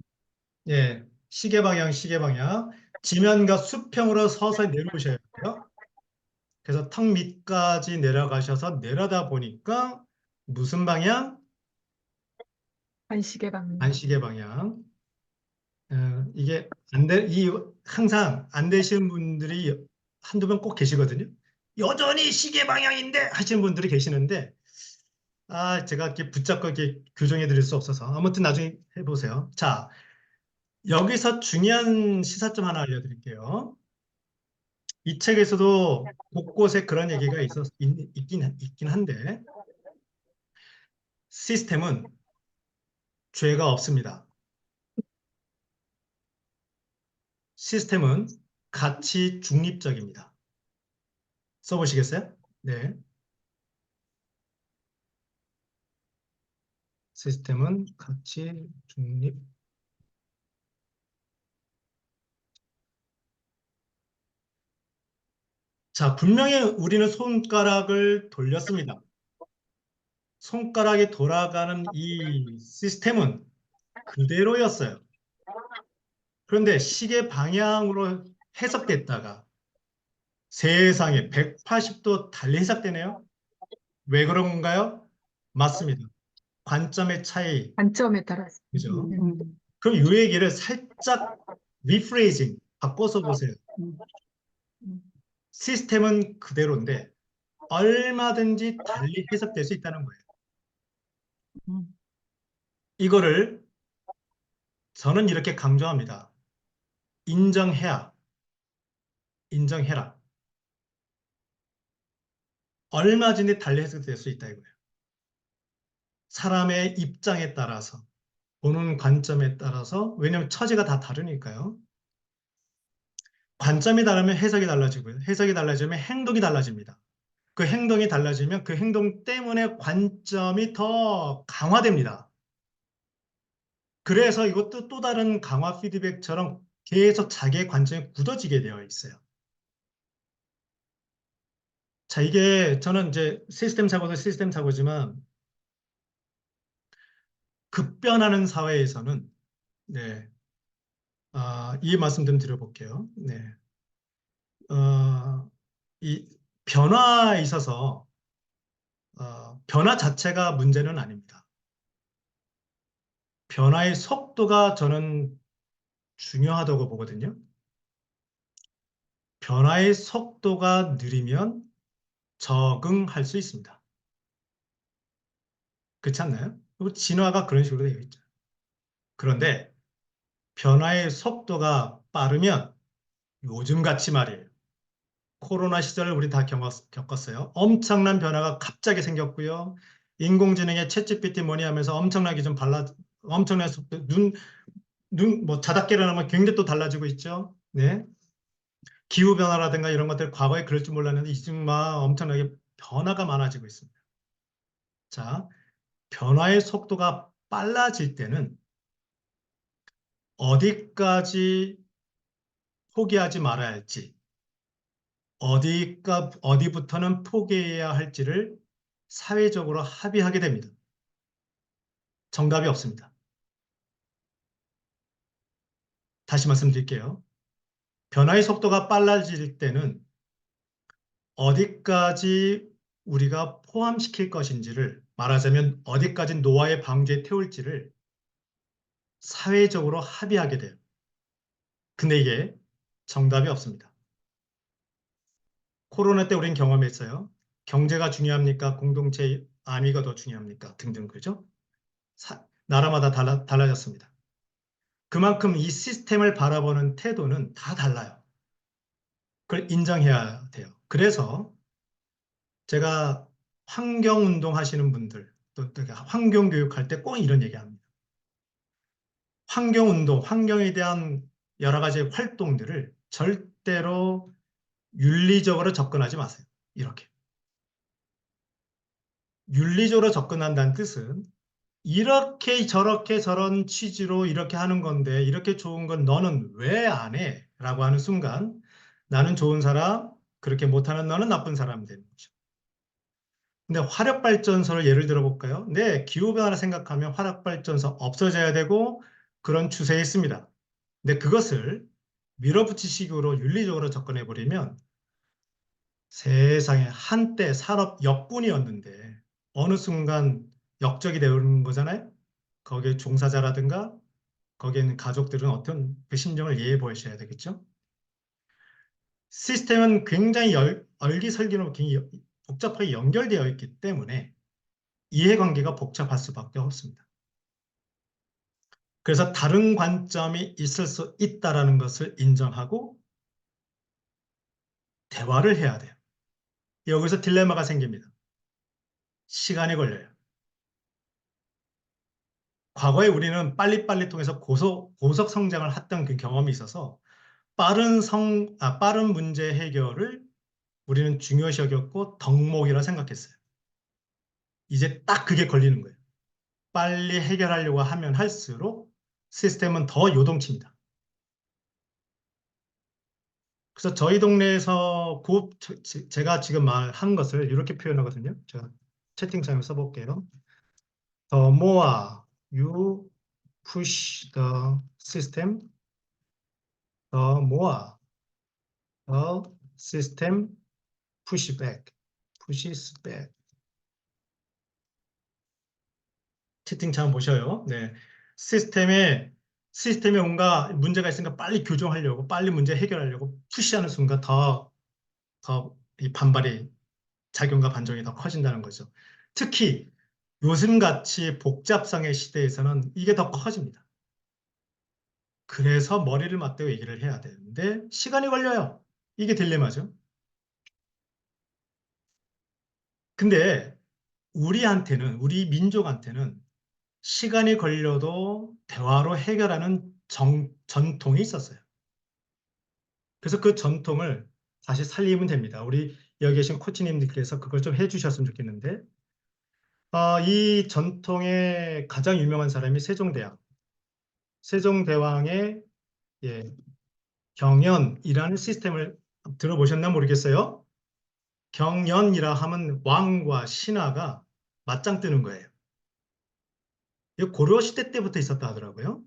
예, 시계 방향, 시계 방향. 지면과 수평으로 서서히 내려오셔야 돼요. 그래서 턱 밑까지 내려가셔서 내려다 보니까 무슨 방향? 안식의 방향. 안시계 방향. 이게 항상 안 되시는 분들이 한두 명 꼭 계시거든요. 여전히 시계 방향인데 하시는 분들이 계시는데, 제가 이렇게 붙잡고 이렇게 교정해 드릴 수 없어서 아무튼 나중에 해보세요. 자, 여기서 중요한 시사점 하나 알려드릴게요. 이 책에서도 곳곳에 그런 얘기가 있긴 한데, 시스템은 죄가 없습니다. 시스템은 가치 중립적입니다. 써보시겠어요? 네. 시스템은 가치 중립. 자, 분명히 우리는 손가락을 돌렸습니다. 손가락이 돌아가는 이 시스템은 그대로였어요. 그런데 시계 방향으로 해석됐다가 세상에 180도 달리 해석되네요. 왜 그런 건가요? 맞습니다. 관점의 차이, 관점에 따라서. 그죠? 음. 그럼 이 얘기를 살짝 리프레이징, 바꿔서 보세요. 음. 음. 시스템은 그대로인데 얼마든지 달리 해석될 수 있다는 거예요. 음. 이거를 저는 이렇게 강조합니다. 인정해야, 인정해라. 얼마든지 달리 해석될 수 있다 이거예요. 사람의 입장에 따라서, 보는 관점에 따라서, 왜냐하면 처지가 다 다르니까요. 관점이 다르면 해석이 달라지고요. 해석이 달라지면 행동이 달라집니다. 그 행동이 달라지면 그 행동 때문에 관점이 더 강화됩니다. 그래서 이것도 또 다른 강화 피드백처럼 계속 자기의 관점이 굳어지게 되어 있어요. 자, 이게 저는 이제 시스템 사고도 시스템 사고지만 급변하는 사회에서는 네, 이 말씀 좀 드려볼게요. 네, 이 변화에 있어서 변화 자체가 문제는 아닙니다. 변화의 속도가 저는 중요하다고 보거든요. 변화의 속도가 느리면 적응할 수 있습니다. 그렇지 않나요? 그리고 진화가 그런 식으로 되어 있죠. 그런데 변화의 속도가 빠르면 요즘같이 말이에요. 코로나 시절을 우리 다 겪었어요. 엄청난 변화가 갑자기 생겼고요. 인공지능의 챗GPT 뭐니 하면서 엄청난 속도, 뭐 자다 일어나면 굉장히 또 달라지고 있죠. 네. 기후변화라든가 이런 것들 과거에 그럴 줄 몰랐는데 지금 막 엄청나게 변화가 많아지고 있습니다. 자, 변화의 속도가 빨라질 때는 어디까지 포기하지 말아야 할지, 어디부터는 포기해야 할지를 사회적으로 합의하게 됩니다. 정답이 없습니다. 다시 말씀드릴게요. 변화의 속도가 빨라질 때는 어디까지 우리가 포함시킬 것인지를 말하자면 어디까지 노화의 방주에 태울지를 사회적으로 합의하게 돼요. 근데 이게 정답이 없습니다. 코로나 때 우린 경험했어요. 경제가 중요합니까? 공동체 안위가 더 중요합니까? 등등 그죠? 나라마다 달라졌습니다. 그만큼 이 시스템을 바라보는 태도는 다 달라요. 그걸 인정해야 돼요. 그래서 제가 환경운동 하시는 분들, 또 환경교육 할 때 꼭 이런 얘기합니다. 환경운동, 환경에 대한 여러 가지 활동들을 절대로 윤리적으로 접근하지 마세요. 이렇게. 윤리적으로 접근한다는 뜻은 이렇게 저렇게 저런 취지로 이렇게 하는 건데 이렇게 좋은 건 너는 왜 안 해? 라고 하는 순간 나는 좋은 사람, 그렇게 못하는 너는 나쁜 사람이 되는 거죠. 근데 화력발전소를 예를 들어 볼까요? 네, 기후변화를 생각하면 화력발전소 없어져야 되고 그런 추세에 있습니다. 근데 그것을 밀어붙이식으로 윤리적으로 접근해 버리면 세상에 한때 산업 역군이었는데 어느 순간 역적이 되는 거잖아요. 거기에 종사자라든가 거기에 있는 가족들은 어떤 그 심정을 이해해 보셔야 되겠죠. 시스템은 굉장히 얼기설기로 굉장히 복잡하게 연결되어 있기 때문에 이해관계가 복잡할 수밖에 없습니다. 그래서 다른 관점이 있을 수 있다는 것을 인정하고 대화를 해야 돼요. 여기서 딜레마가 생깁니다. 시간이 걸려요. 과거에 우리는 빨리빨리 통해서 고속 성장을 했던 그 경험이 있어서 빠른 문제 해결을 우리는 중요시 여겼고 덕목이라 생각했어요. 이제 딱 그게 걸리는 거예요. 빨리 해결하려고 하면 할수록 시스템은 더 요동칩니다. 그래서 저희 동네에서 제가 지금 말한 것을 이렇게 표현하거든요. 제가 채팅창에 써볼게요. The more you push the system, the more the system pushes back. 채팅창 보셔요. 네. 시스템에 뭔가 문제가 있으니까 빨리 교정하려고, 빨리 문제 해결하려고 푸시하는 순간 더 이 반발이, 작용과 반전이 더 커진다는 거죠. 특히 요즘같이 복잡성의 시대에서는 이게 더 커집니다. 그래서 머리를 맞대고 얘기를 해야 되는데 시간이 걸려요. 이게 딜레마죠. 근데 우리 민족한테는 시간이 걸려도 대화로 해결하는 전통이 있었어요. 그래서 그 전통을 다시 살리면 됩니다. 우리 여기 계신 코치님들께서 그걸 좀 해주셨으면 좋겠는데, 이 전통의 가장 유명한 사람이 세종대왕. 세종대왕의 예, 경연이라는 시스템을 들어보셨나 모르겠어요. 경연이라 하면 왕과 신하가 맞짱 뜨는 거예요. 이 고려 시대 때부터 있었다 하더라고요.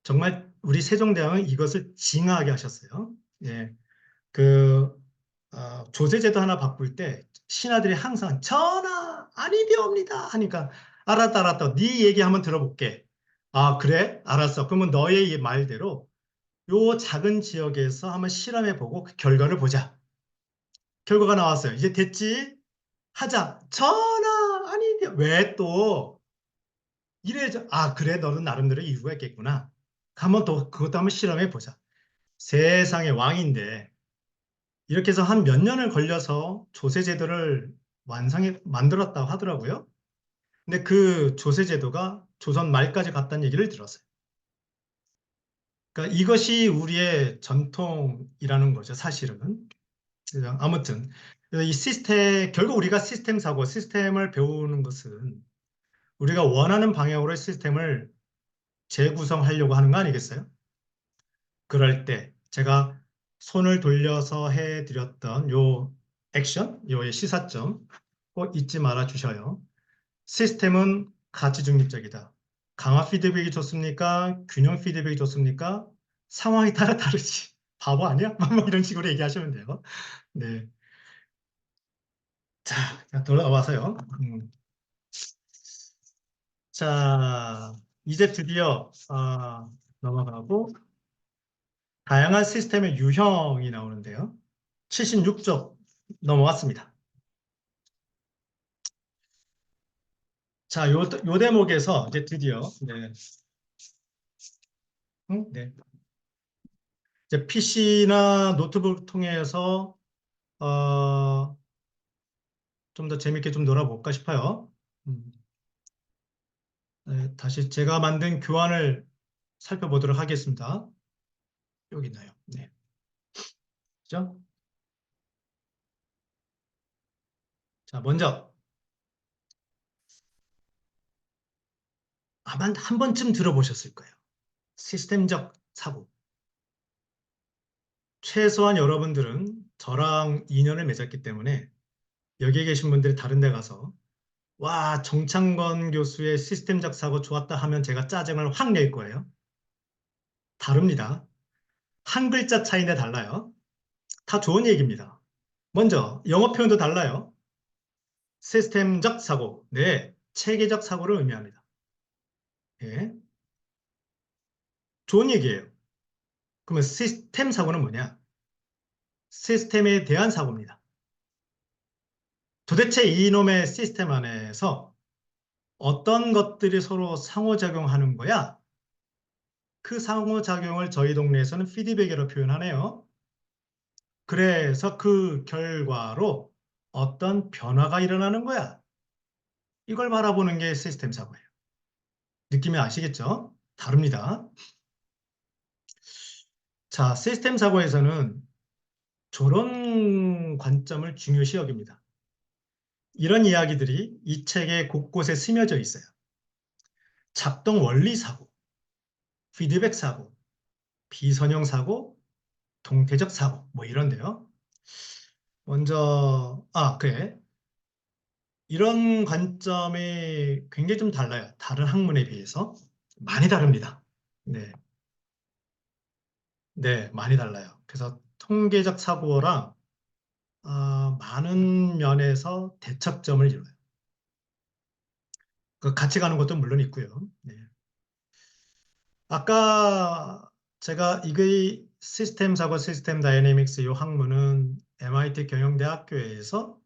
정말 우리 세종대왕은 이것을 징하게 하셨어요. 예, 그 조세제도 하나 바꿀 때 신하들이 항상 전하 아니되옵니다 하니까 알았다 알았다 네 얘기 한번 들어볼게. 아 그래? 알았어. 그러면 너의 이 말대로 요 작은 지역에서 한번 실험해보고 그 결과를 보자. 결과가 나왔어요. 이제 됐지? 하자. 전하 아니되 왜 또 이래죠? 아 그래 너는 나름대로 이유가 있겠구나. 한번 더 그것도 한번 실험해보자. 세상의 왕인데 이렇게 해서 한 몇 년을 걸려서 조세제도를 만들었다고 하더라고요. 근데 그 조세제도가 조선 말까지 갔다는 얘기를 들었어요. 그러니까 이것이 우리의 전통이라는 거죠, 사실은. 아무튼 이 결국 우리가 시스템 사고, 시스템을 배우는 것은 우리가 원하는 방향으로 시스템을 재구성하려고 하는 거 아니겠어요? 그럴 때 제가 손을 돌려서 해드렸던 요 액션, 요 시사점 꼭 잊지 말아 주셔요. 시스템은 가치 중립적이다. 강화 피드백이 좋습니까? 균형 피드백이 좋습니까? 상황에 따라 다르지. 바보 아니야? 뭐 이런 식으로 얘기하시면 돼요. 네. 자, 돌아와서요. 자, 이제 드디어 넘어가고 다양한 시스템의 유형이 나오는데요. 76쪽 넘어왔습니다. 자, 요 대목에서 이제 드디어 네. 이제 PC나 노트북 통해서 좀 더 재밌게 좀 놀아볼까 싶어요. 음, 네, 다시 제가 만든 교환을 살펴보도록 하겠습니다. 여기 있나요? 네. 그죠? 자, 먼저 아마 한 번쯤 들어보셨을 거예요. 시스템적 사고. 최소한 여러분들은 저랑 인연을 맺었기 때문에 여기에 계신 분들이 다른 데 가서 와, 정창건 교수의 시스템적 사고 좋았다 하면 제가 짜증을 확 낼 거예요. 다릅니다. 한 글자 차이인데 달라요. 다 좋은 얘기입니다. 먼저 영어 표현도 달라요. 시스템적 사고, 네, 체계적 사고를 의미합니다. 예, 좋은 얘기예요. 그러면 시스템 사고는 뭐냐? 시스템에 대한 사고입니다. 도대체 이놈의 시스템 안에서 어떤 것들이 서로 상호작용하는 거야? 그 상호작용을 저희 동네에서는 피드백이라고 표현하네요. 그래서 그 결과로 어떤 변화가 일어나는 거야. 이걸 바라보는 게 시스템 사고예요. 느낌이 아시겠죠? 다릅니다. 자, 시스템 사고에서는 저런 관점을 중요시 여깁니다. 이런 이야기들이 이 책에 곳곳에 스며져 있어요. 작동 원리 사고, 피드백 사고, 비선형 사고, 동태적 사고, 뭐 이런데요. 먼저, 그래. 이런 관점이 굉장히 좀 달라요. 다른 학문에 비해서. 많이 다릅니다. 네, 네, 많이 달라요. 그래서 통계적 사고랑 많은 면에서 대척점을 이뤄요. 그 같이 가는 것도 물론 있고요. 네. 아까 제가 이게 시스템 사고, 시스템 다이내믹스 이 학문은 MIT 경영대학교에서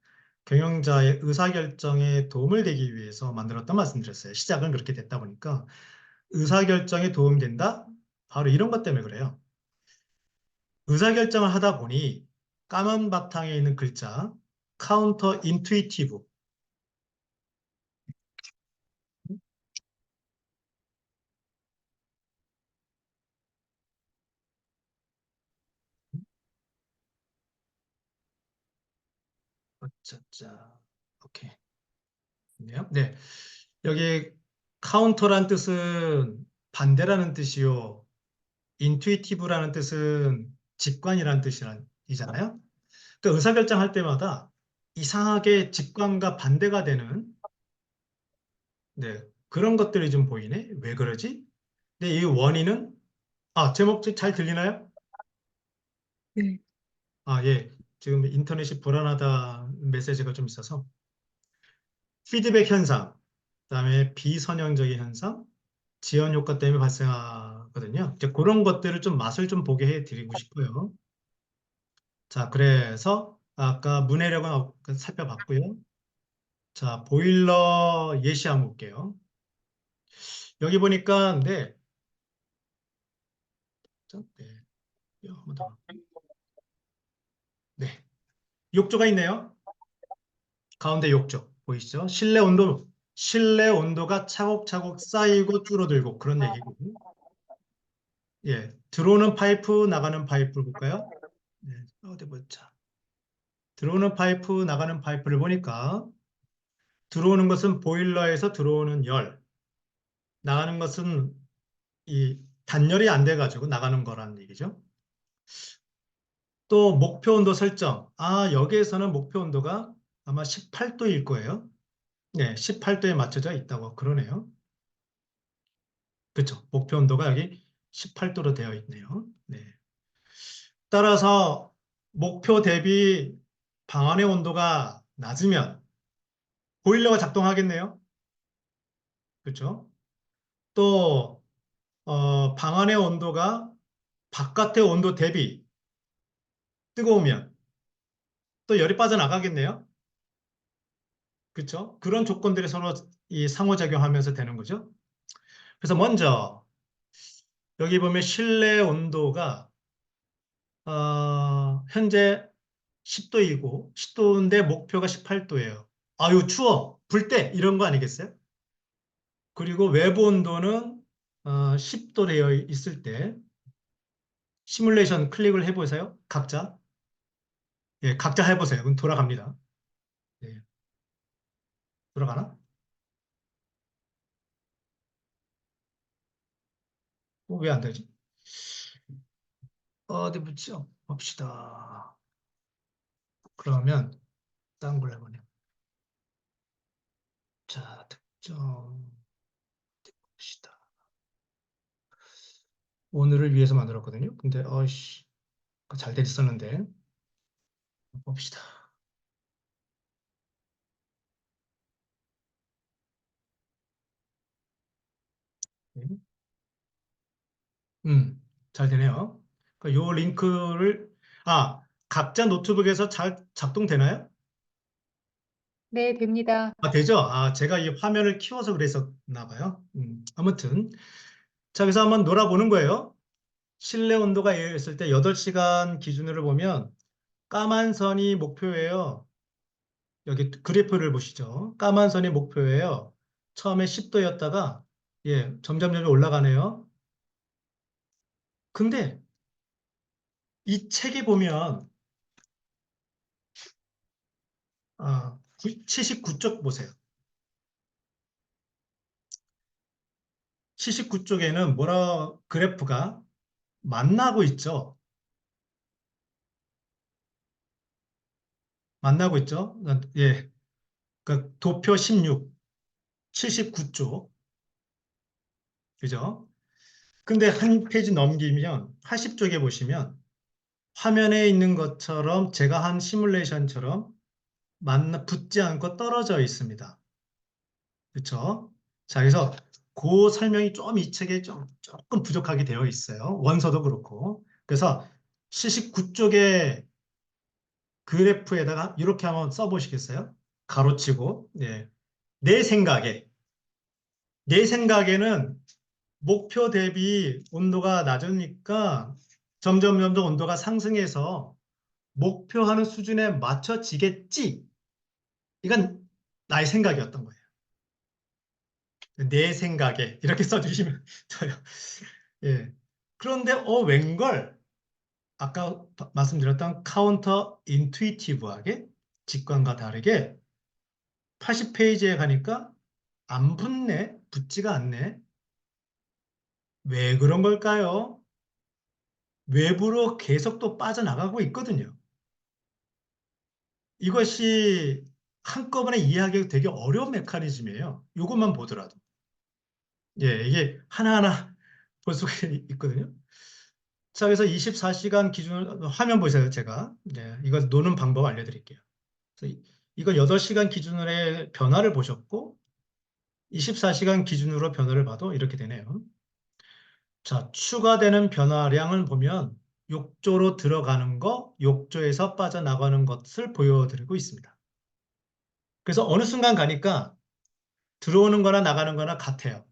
경영자의 의사결정에 도움을 되기 위해서 만들었다 말씀드렸어요. 시작은 그렇게 됐다 보니까 의사결정에 도움이 된다? 바로 이런 것 때문에 그래요. 의사결정을 하다 보니 까만 바탕에 있는 글자 카운터 인투이티브 어쩌자 오케이 네 여기 카운터란 뜻은 반대라는 뜻이요 인투이티브라는 뜻은 직관이라는 뜻이잖아요. 그러니까 의사결정할 때마다 이상하게 직관과 반대가 되는 그런 것들이 좀 보이네. 왜 그러지? 근데 이 원인은 제목 잘 들리나요? 네. 예. 지금 인터넷이 불안하다 메시지가 좀 있어서 피드백 현상, 그다음에 비선형적인 현상, 지연 효과 때문에 발생하거든요. 이제 그런 것들을 좀 맛을 좀 보게 해드리고 싶어요. 자, 그래서 아까 문해력은 살펴봤고요. 자, 보일러 예시 한번 볼게요. 여기 보니까 네, 한번 더. 네, 욕조가 있네요. 가운데 욕조 보이시죠? 실내 온도가 차곡차곡 쌓이고 줄어들고 그런 얘기고. 예, 들어오는 파이프, 나가는 파이프를 볼까요? 네, 어디 보자. 들어오는 파이프, 나가는 파이프를 보니까 들어오는 것은 보일러에서 들어오는 열, 나가는 것은 이 단열이 안 돼가지고 나가는 거라는 얘기죠. 또 목표 온도 설정. 여기에서는 목표 온도가 아마 18도일 거예요. 네, 18도에 맞춰져 있다고 그러네요. 그렇죠. 목표 온도가 여기 18도로 되어 있네요. 네. 따라서 목표 대비 방안의 온도가 낮으면 보일러가 작동하겠네요. 그렇죠? 또 방안의 온도가 바깥의 온도 대비 뜨거우면 또 열이 빠져나가겠네요. 그렇죠? 그런 조건들이 서로 이 상호작용하면서 되는 거죠. 그래서 먼저 여기 보면 실내 온도가 현재 10도이고 10도인데 목표가 18도예요. 아유 추워 불 때 이런 거 아니겠어요? 그리고 외부 온도는 10도 되어 있을 때 시뮬레이션 클릭을 해보세요. 각자. 예, 각자 해보세요. 그럼 돌아갑니다. 예, 돌아가나? 왜 안 되지? 어디 붙죠? 봅시다. 그러면 딴 걸 해보냐. 자, 특정 봅시다. 오늘을 위해서 만들었거든요. 근데 어이씨, 잘 됐었는데 봅시다. 네. 잘 되네요. 요 링크를 각자 노트북에서 잘 작동되나요? 네, 됩니다. 되죠? 제가 이 화면을 키워서 그랬었나 봐요. 아무튼 자, 그래서 한번 놀아보는 거예요. 실내 온도가 있을 때 8시간 기준으로 보면 까만 선이 목표예요. 여기 그래프를 보시죠. 까만 선이 목표예요. 처음에 10도였다가 점점 올라가네요. 근데 이 책에 보면 79쪽 보세요. 79쪽에는 그래프가 만나고 있죠. 만나고 있죠. 그 도표 16, 79쪽. 그죠? 근데 한 페이지 넘기면 80쪽에 보시면 화면에 있는 것처럼 제가 한 시뮬레이션처럼 붙지 않고 떨어져 있습니다. 그렇죠? 자, 그래서 그 설명이 좀 이 책에 조금 부족하게 되어 있어요. 원서도 그렇고. 그래서 79쪽에 그래프에다가 이렇게 한번 써보시겠어요? 가로치고, 내 생각에, 내 생각에는 목표 대비 온도가 낮으니까 점점 온도가 상승해서 목표하는 수준에 맞춰지겠지. 이건 나의 생각이었던 거예요. 내 생각에 이렇게 써주시면 돼요. 예. 그런데 웬걸 아까 말씀드렸던 카운터 인투이티브하게 직관과 다르게 80페이지에 가니까 안 붙네, 붙지가 않네. 왜 그런 걸까요? 외부로 계속 또 빠져나가고 있거든요. 이것이 한꺼번에 이해하기 되게 어려운 메커니즘이에요. 이것만 보더라도. 이게 하나하나 볼 수가 있거든요. 자, 그래서 24시간 기준으로 화면 보세요, 제가. 이거 노는 방법 알려드릴게요. 그래서 이거 8시간 기준으로의 변화를 보셨고, 24시간 기준으로 변화를 봐도 이렇게 되네요. 자, 추가되는 변화량을 보면 욕조로 들어가는 거, 욕조에서 빠져나가는 것을 보여드리고 있습니다. 그래서 어느 순간 가니까 들어오는 거나 나가는 거나 같아요.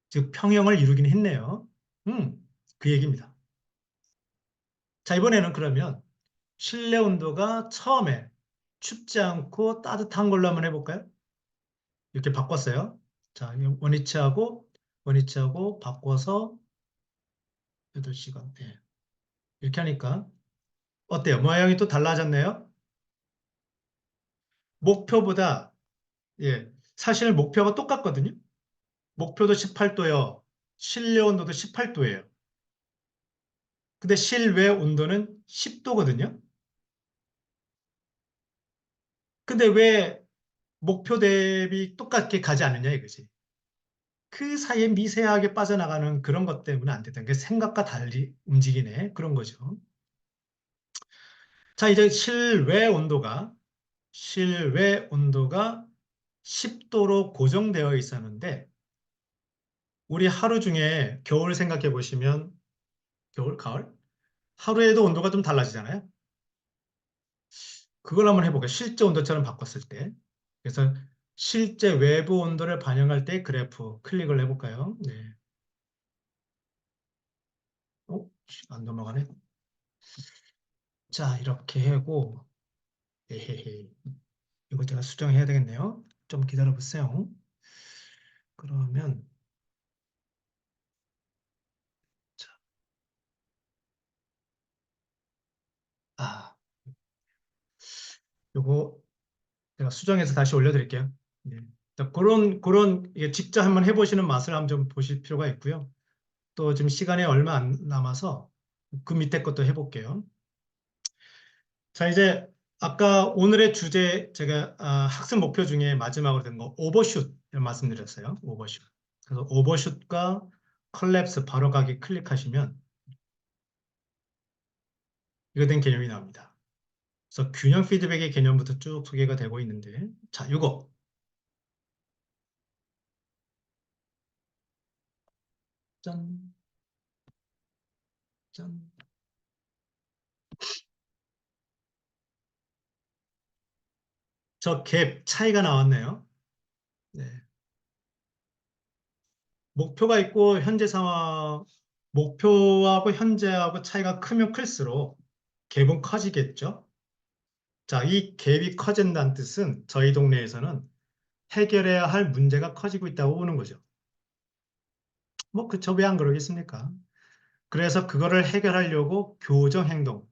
즉, 평형을 이루긴 했네요. 그 얘기입니다. 자, 이번에는 그러면 실내 온도가 처음에 춥지 않고 따뜻한 걸로 한번 해볼까요? 이렇게 바꿨어요. 자, 원위치하고 바꿔서 8시간. 이렇게 하니까 어때요? 모양이 또 달라졌네요. 목표보다 사실 목표가 똑같거든요. 목표도 18도요. 실내 온도도 18도예요. 근데 실외 온도는 10도거든요. 근데 왜 목표 대비 똑같게 가지 않느냐 이거지. 그 사이에 미세하게 빠져나가는 그런 것 때문에 안 됐던 게 생각과 달리 움직이네. 그런 거죠. 자, 이제 실외 온도가 10도로 고정되어 있었는데, 우리 하루 중에 겨울 생각해 보시면, 겨울, 가을? 하루에도 온도가 좀 달라지잖아요. 그걸 한번 해볼게요. 실제 온도처럼 바꿨을 때. 그래서 실제 외부 온도를 반영할 때 그래프 클릭을 해볼까요? 네. 안 넘어가네. 자, 이렇게 하고, 에헤헤. 이거 제가 수정해야 되겠네요. 좀 기다려 보세요. 그러면, 자, 아, 요거 제가 수정해서 다시 올려드릴게요. 네. 자, 그런, 이게 직접 한번 해보시는 맛을 한번 좀 보실 필요가 있고요. 또 지금 시간이 얼마 안 남아서 그 밑에 것도 해볼게요. 자, 이제 아까 오늘의 주제 제가 학습 목표 중에 마지막으로 된 거 오버슛 말씀드렸어요. 오버슛. 그래서 오버슛과 컬랩스 바로 가기 클릭하시면 이거 된 개념이 나옵니다. 그래서 균형 피드백의 개념부터 쭉 소개가 되고 있는데, 자, 이거 짠, 짠. 저 갭 차이가 나왔네요. 네. 목표가 있고 현재 상황, 목표하고 현재하고 차이가 크면 클수록 갭은 커지겠죠. 자, 이 갭이 커진다는 뜻은 저희 동네에서는 해결해야 할 문제가 커지고 있다고 보는 거죠. 뭐, 그쵸. 왜 안 그러겠습니까? 그래서 그거를 해결하려고 교정 행동.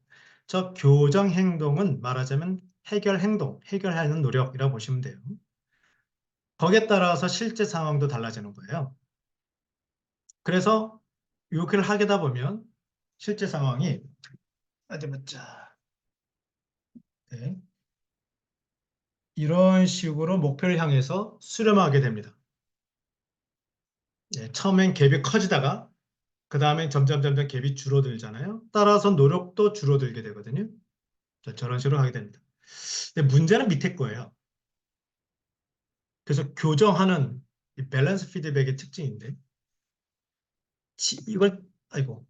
저 교정 행동은 말하자면 해결 행동, 해결하는 노력이라고 보시면 돼요. 거기에 따라서 실제 상황도 달라지는 거예요. 그래서 이렇게 하게다 보면 실제 상황이 어디 보자. 네. 이런 식으로 목표를 향해서 수렴하게 됩니다. 네, 처음엔 갭이 커지다가 그 다음에 점점 갭이 줄어들잖아요. 따라서 노력도 줄어들게 되거든요. 자, 저런 식으로 하게 됩니다. 근데 문제는 밑에 거예요. 그래서 교정하는 이 밸런스 피드백의 특징인데 이걸 아이고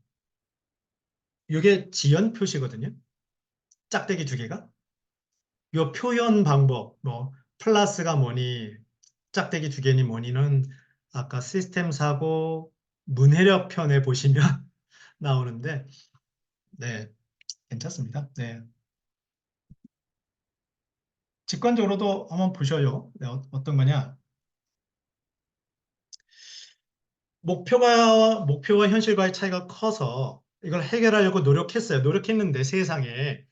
이게 지연 표시거든요. 짝대기 두 개가. 이 표현 방법 뭐 플러스가 뭐니 짝대기 두 개니 뭐니는 아까 시스템 사고 문해력 편에 보시면 나오는데 네 괜찮습니다. 네 직관적으로도 한번 보셔요. 네, 어떤 거냐 목표와 현실과의 차이가 커서 이걸 해결하려고 노력했어요. 노력했는데 세상에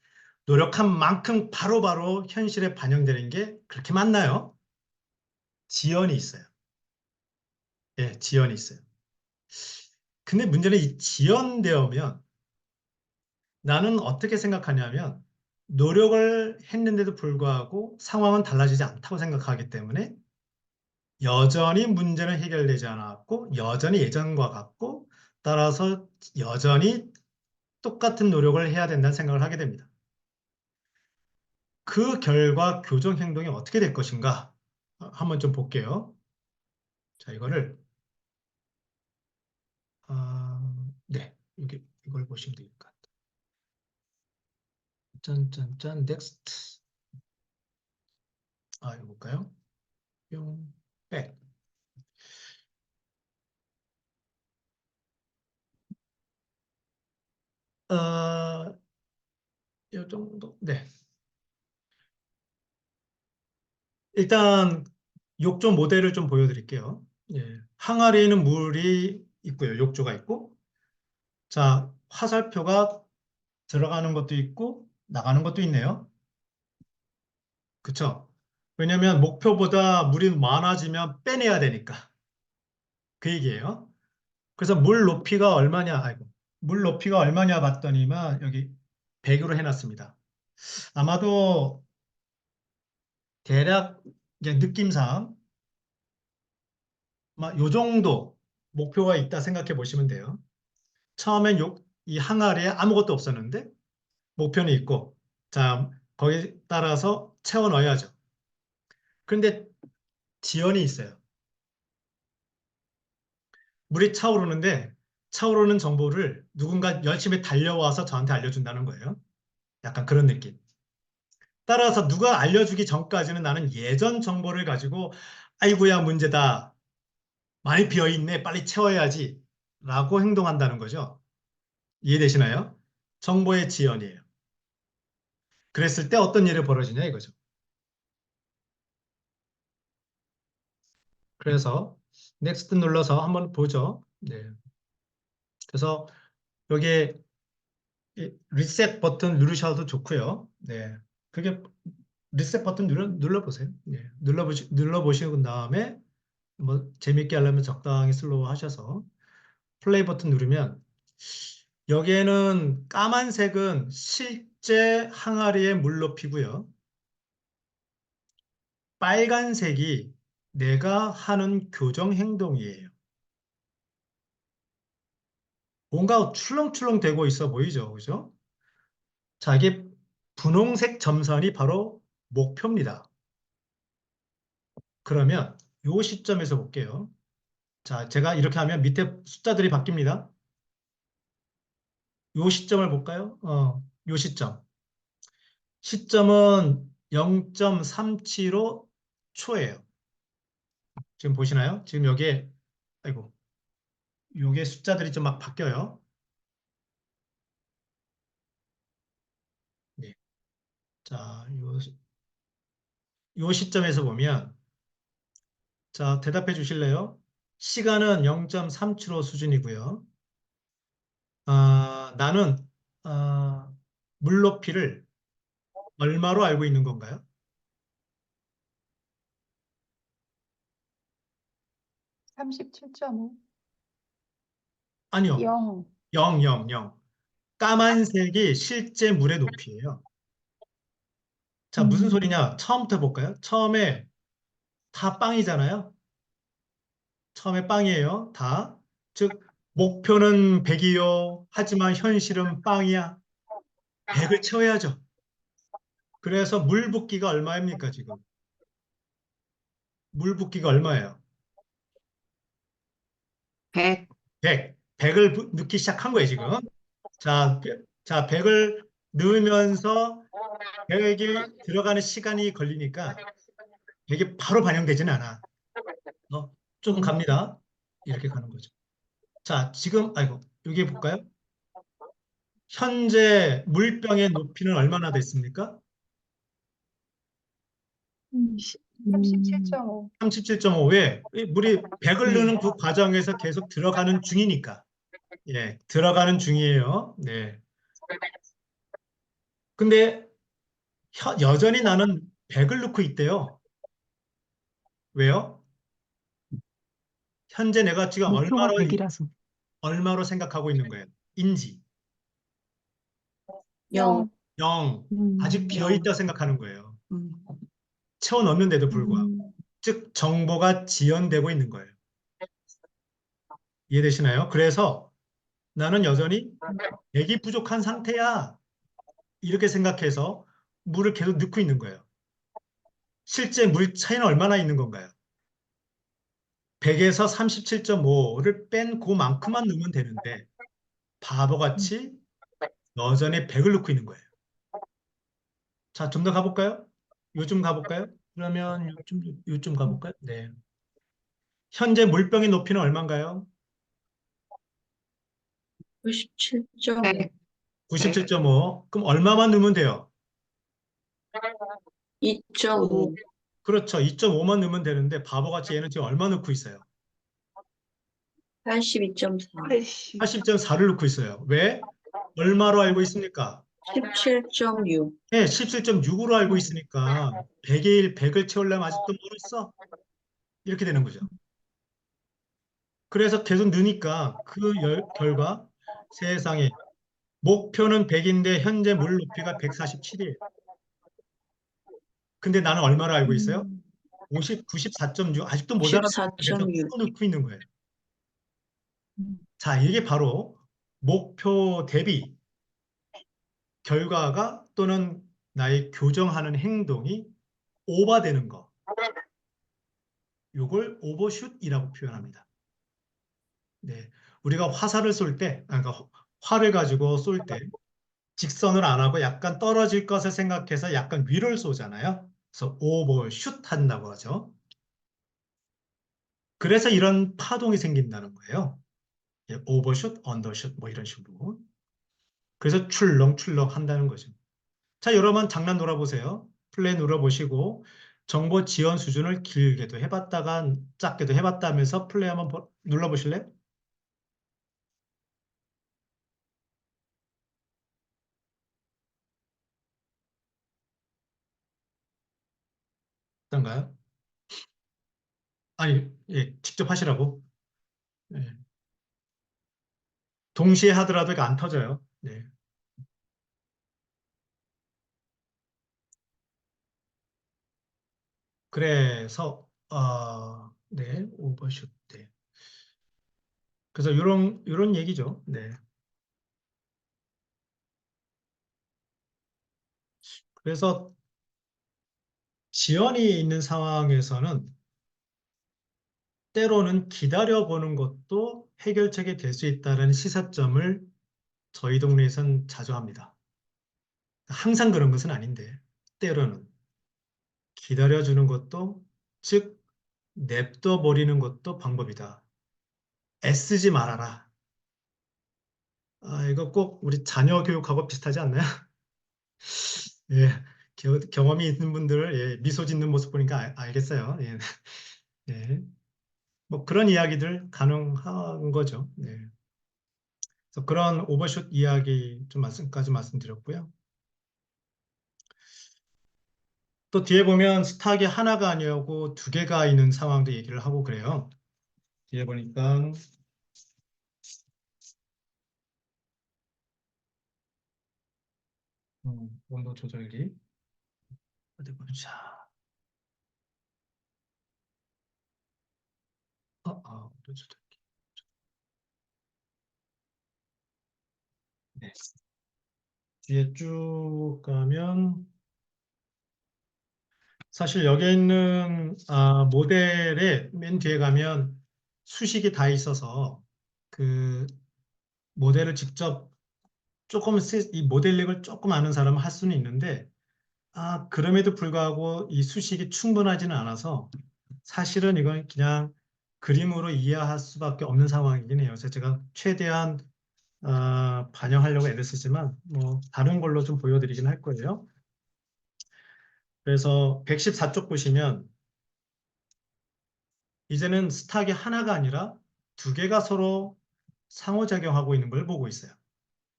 노력한 만큼 바로바로 현실에 반영되는 게 그렇게 맞나요? 지연이 있어요. 예, 지연이 있어요. 근데 문제는 이 지연되면 나는 어떻게 생각하냐면 노력을 했는데도 불구하고 상황은 달라지지 않다고 생각하기 때문에 여전히 문제는 해결되지 않았고 여전히 예전과 같고 따라서 여전히 똑같은 노력을 해야 된다는 생각을 하게 됩니다. 그 결과 교정 행동이 어떻게 될 것인가? 한번 좀 볼게요. 자, 네, 이걸 보시면 될 것 같아요. 짠짠짠, next. 이거 볼까요? 뿅, 백. 어, 이 정도. 네. 일단 욕조 모델을 좀 보여드릴게요. 예. 항아리에는 물이 있고요. 욕조가 있고. 자, 화살표가 들어가는 것도 있고 나가는 것도 있네요. 그쵸? 왜냐면 목표보다 물이 많아지면 빼내야 되니까. 그 얘기예요. 그래서 물 높이가 얼마냐, 아이고, 물 높이가 얼마냐 봤더니만 여기 100으로 해놨습니다. 아마도 대략 이제 느낌상 요 정도 목표가 있다 생각해 보시면 돼요. 처음엔 이 항아리에 아무것도 없었는데 목표는 있고, 자, 거기에 따라서 채워 넣어야죠. 그런데 지연이 있어요. 물이 차오르는데 차오르는 정보를 누군가 열심히 달려와서 저한테 알려준다는 거예요. 약간 그런 느낌. 따라서 누가 알려주기 전까지는 나는 예전 정보를 가지고 아이고야 문제다. 많이 비어있네. 빨리 채워야지. 라고 행동한다는 거죠. 이해되시나요? 정보의 지연이에요. 그랬을 때 어떤 일이 벌어지냐 이거죠. 그래서 넥스트 눌러서 한번 보죠. 네. 그래서 여기에 리셋 버튼 누르셔도 좋고요. 네. 그게 리셋 버튼 눌러보세요. 네. 눌러보시고 다음에 뭐 재밌게 하려면 적당히 슬로우 하셔서 플레이 버튼 누르면 여기에는 까만색은 실제 항아리의 물 높이고요. 빨간색이 내가 하는 교정 행동이에요. 뭔가 출렁출렁 되고 있어 보이죠? 그죠? 자, 이게 분홍색 점선이 바로 목표입니다. 그러면 요 시점에서 볼게요. 자, 제가 이렇게 하면 밑에 숫자들이 바뀝니다. 요 시점을 볼까요? 요 시점. 시점은 0.375 초예요. 지금 보시나요? 지금 여기에, 아이고, 요게 숫자들이 좀 막 바뀌어요. 네. 자, 요 시점에서 보면, 자, 대답해 주실래요? 시간은 0.375 수준이고요. 나는, 아, 물 높이를 얼마로 알고 있는 건가요? 37.5. 아니요. 0. 0, 0, 0. 까만색이 실제 물의 높이예요. 자, 무슨 소리냐? 처음부터 볼까요? 처음에 다 빵이잖아요. 처음에 빵이에요. 다. 즉, 목표는 100이요. 하지만 현실은 빵이야. 100을 채워야죠. 그래서 물 붓기가 얼마입니까, 지금? 물 붓기가 얼마예요? 100. 100. 100을 넣기 시작한 거예요, 지금. 자, 자, 100을 넣으면서 100이 들어가는 시간이 걸리니까 100이 바로 반영되지는 않아. 조금 갑니다. 이렇게 가는 거죠. 자, 지금, 아이고, 여기 볼까요? 현재 물병의 높이는 얼마나 됐습니까? 37.5. 37.5. 왜? 물이 100을 네. 넣는 그 과정에서 계속 들어가는 중이니까. 예, 들어가는 중이에요. 네. 근데 여전히 나는 100을 넣고 있대요. 왜요? 현재 내가 지금 목표가 100이라서. 얼마로 생각하고 있는 거예요? 인지. 0. 0. 아직 영. 비어있다 생각하는 거예요. 음. 채워 넣는데도 불구하고. 음. 즉, 정보가 지연되고 있는 거예요. 이해되시나요? 그래서 나는 여전히 100이 부족한 상태야. 이렇게 생각해서 물을 계속 넣고 있는 거예요. 실제 물 차이는 얼마나 있는 건가요? 100에서 37.5를 뺀 그만큼만 넣으면 되는데 바보같이 여전히 100을 넣고 있는 거예요. 자, 좀 더 가볼까요? 요즘 가볼까요? 그러면 요즘 가볼까요? 네. 현재 물병의 높이는 얼마인가요? 97.5. 97.5. 그럼 얼마만 넣으면 돼요? 2.5. 그렇죠. 2.5만 넣으면 되는데 바보같이 얘는 지금 얼마 넣고 있어요? 82.4. 80.4를 넣고 있어요. 왜? 얼마로 알고 있습니까? 17.6. 네, 17.6으로 알고 있으니까 100의 1, 100을 채우려면 아직도 멀었어. 이렇게 되는 거죠. 그래서 계속 느니까 그 결과 세상에 목표는 100인데 현재 물 높이가 147이에요. 근데 나는 얼마로 알고 있어요? 94.6. 아직도 모자라다. 그래서 14.6. 풀어넣고 있는 거예요. 자, 이게 바로 목표 대비 결과가 또는 나의 교정하는 행동이 오버되는 거. 이걸 오버슛이라고 표현합니다. 네. 우리가 화살을 쏠 때, 그러니까 활을 가지고 쏠 때 직선을 안 하고 약간 떨어질 것을 생각해서 약간 위를 쏘잖아요. 그래서 오버슛 한다고 하죠. 그래서 이런 파동이 생긴다는 거예요. 예, 오버슛, 언더슛 뭐 이런 식으로. 그래서 출렁출렁 한다는 거죠. 자, 여러분 장난 놀아보세요. 플레이 눌러보시고 정보 지원 수준을 길게도 해봤다가 짧게도 해봤다면서 플레이 한번 눌러보실래요? 어떤가요? 아니, 예, 직접 하시라고. 예. 동시에 하더라도 이거 안 터져요. 네. 그래서 네, 오버슛 때. 그래서 이런 얘기죠. 네. 그래서 지연이 있는 상황에서는 때로는 기다려보는 것도 해결책이 될 수 있다는 시사점을 저희 동네에선 자주 합니다. 항상 그런 것은 아닌데 때로는 기다려주는 것도, 즉 냅둬 버리는 것도 방법이다. 애쓰지 말아라. 이거 꼭 우리 자녀 교육하고 비슷하지 않나요? 예, 경험이 있는 분들 예, 미소 짓는 모습 보니까 알겠어요. 예, 예. 뭐 그런 이야기들 가능한 거죠. 예. 그래서 그런 오버슛 이야기 좀 말씀까지 말씀드렸고요. 또 뒤에 보면 스탁이 하나가 아니고 두 개가 있는 상황도 얘기를 하고 그래요. 뒤에 보니까 온도 조절기 어디 보자. 온도 조절기. 네. 뒤에 쭉 가면 사실 여기 있는 모델의 맨 뒤에 가면 수식이 다 있어서 그 모델을 직접 조금 이 모델링을 조금 아는 사람은 할 수는 있는데 그럼에도 불구하고 이 수식이 충분하지는 않아서 사실은 이건 그냥 그림으로 이해할 수밖에 없는 상황이긴 해요. 그래서 제가 최대한 반영하려고 애를 쓰지만 뭐 다른 걸로 좀 보여드리긴 할 거예요. 그래서 114쪽 보시면 이제는 스탁이 하나가 아니라 두 개가 서로 상호작용하고 있는 걸 보고 있어요.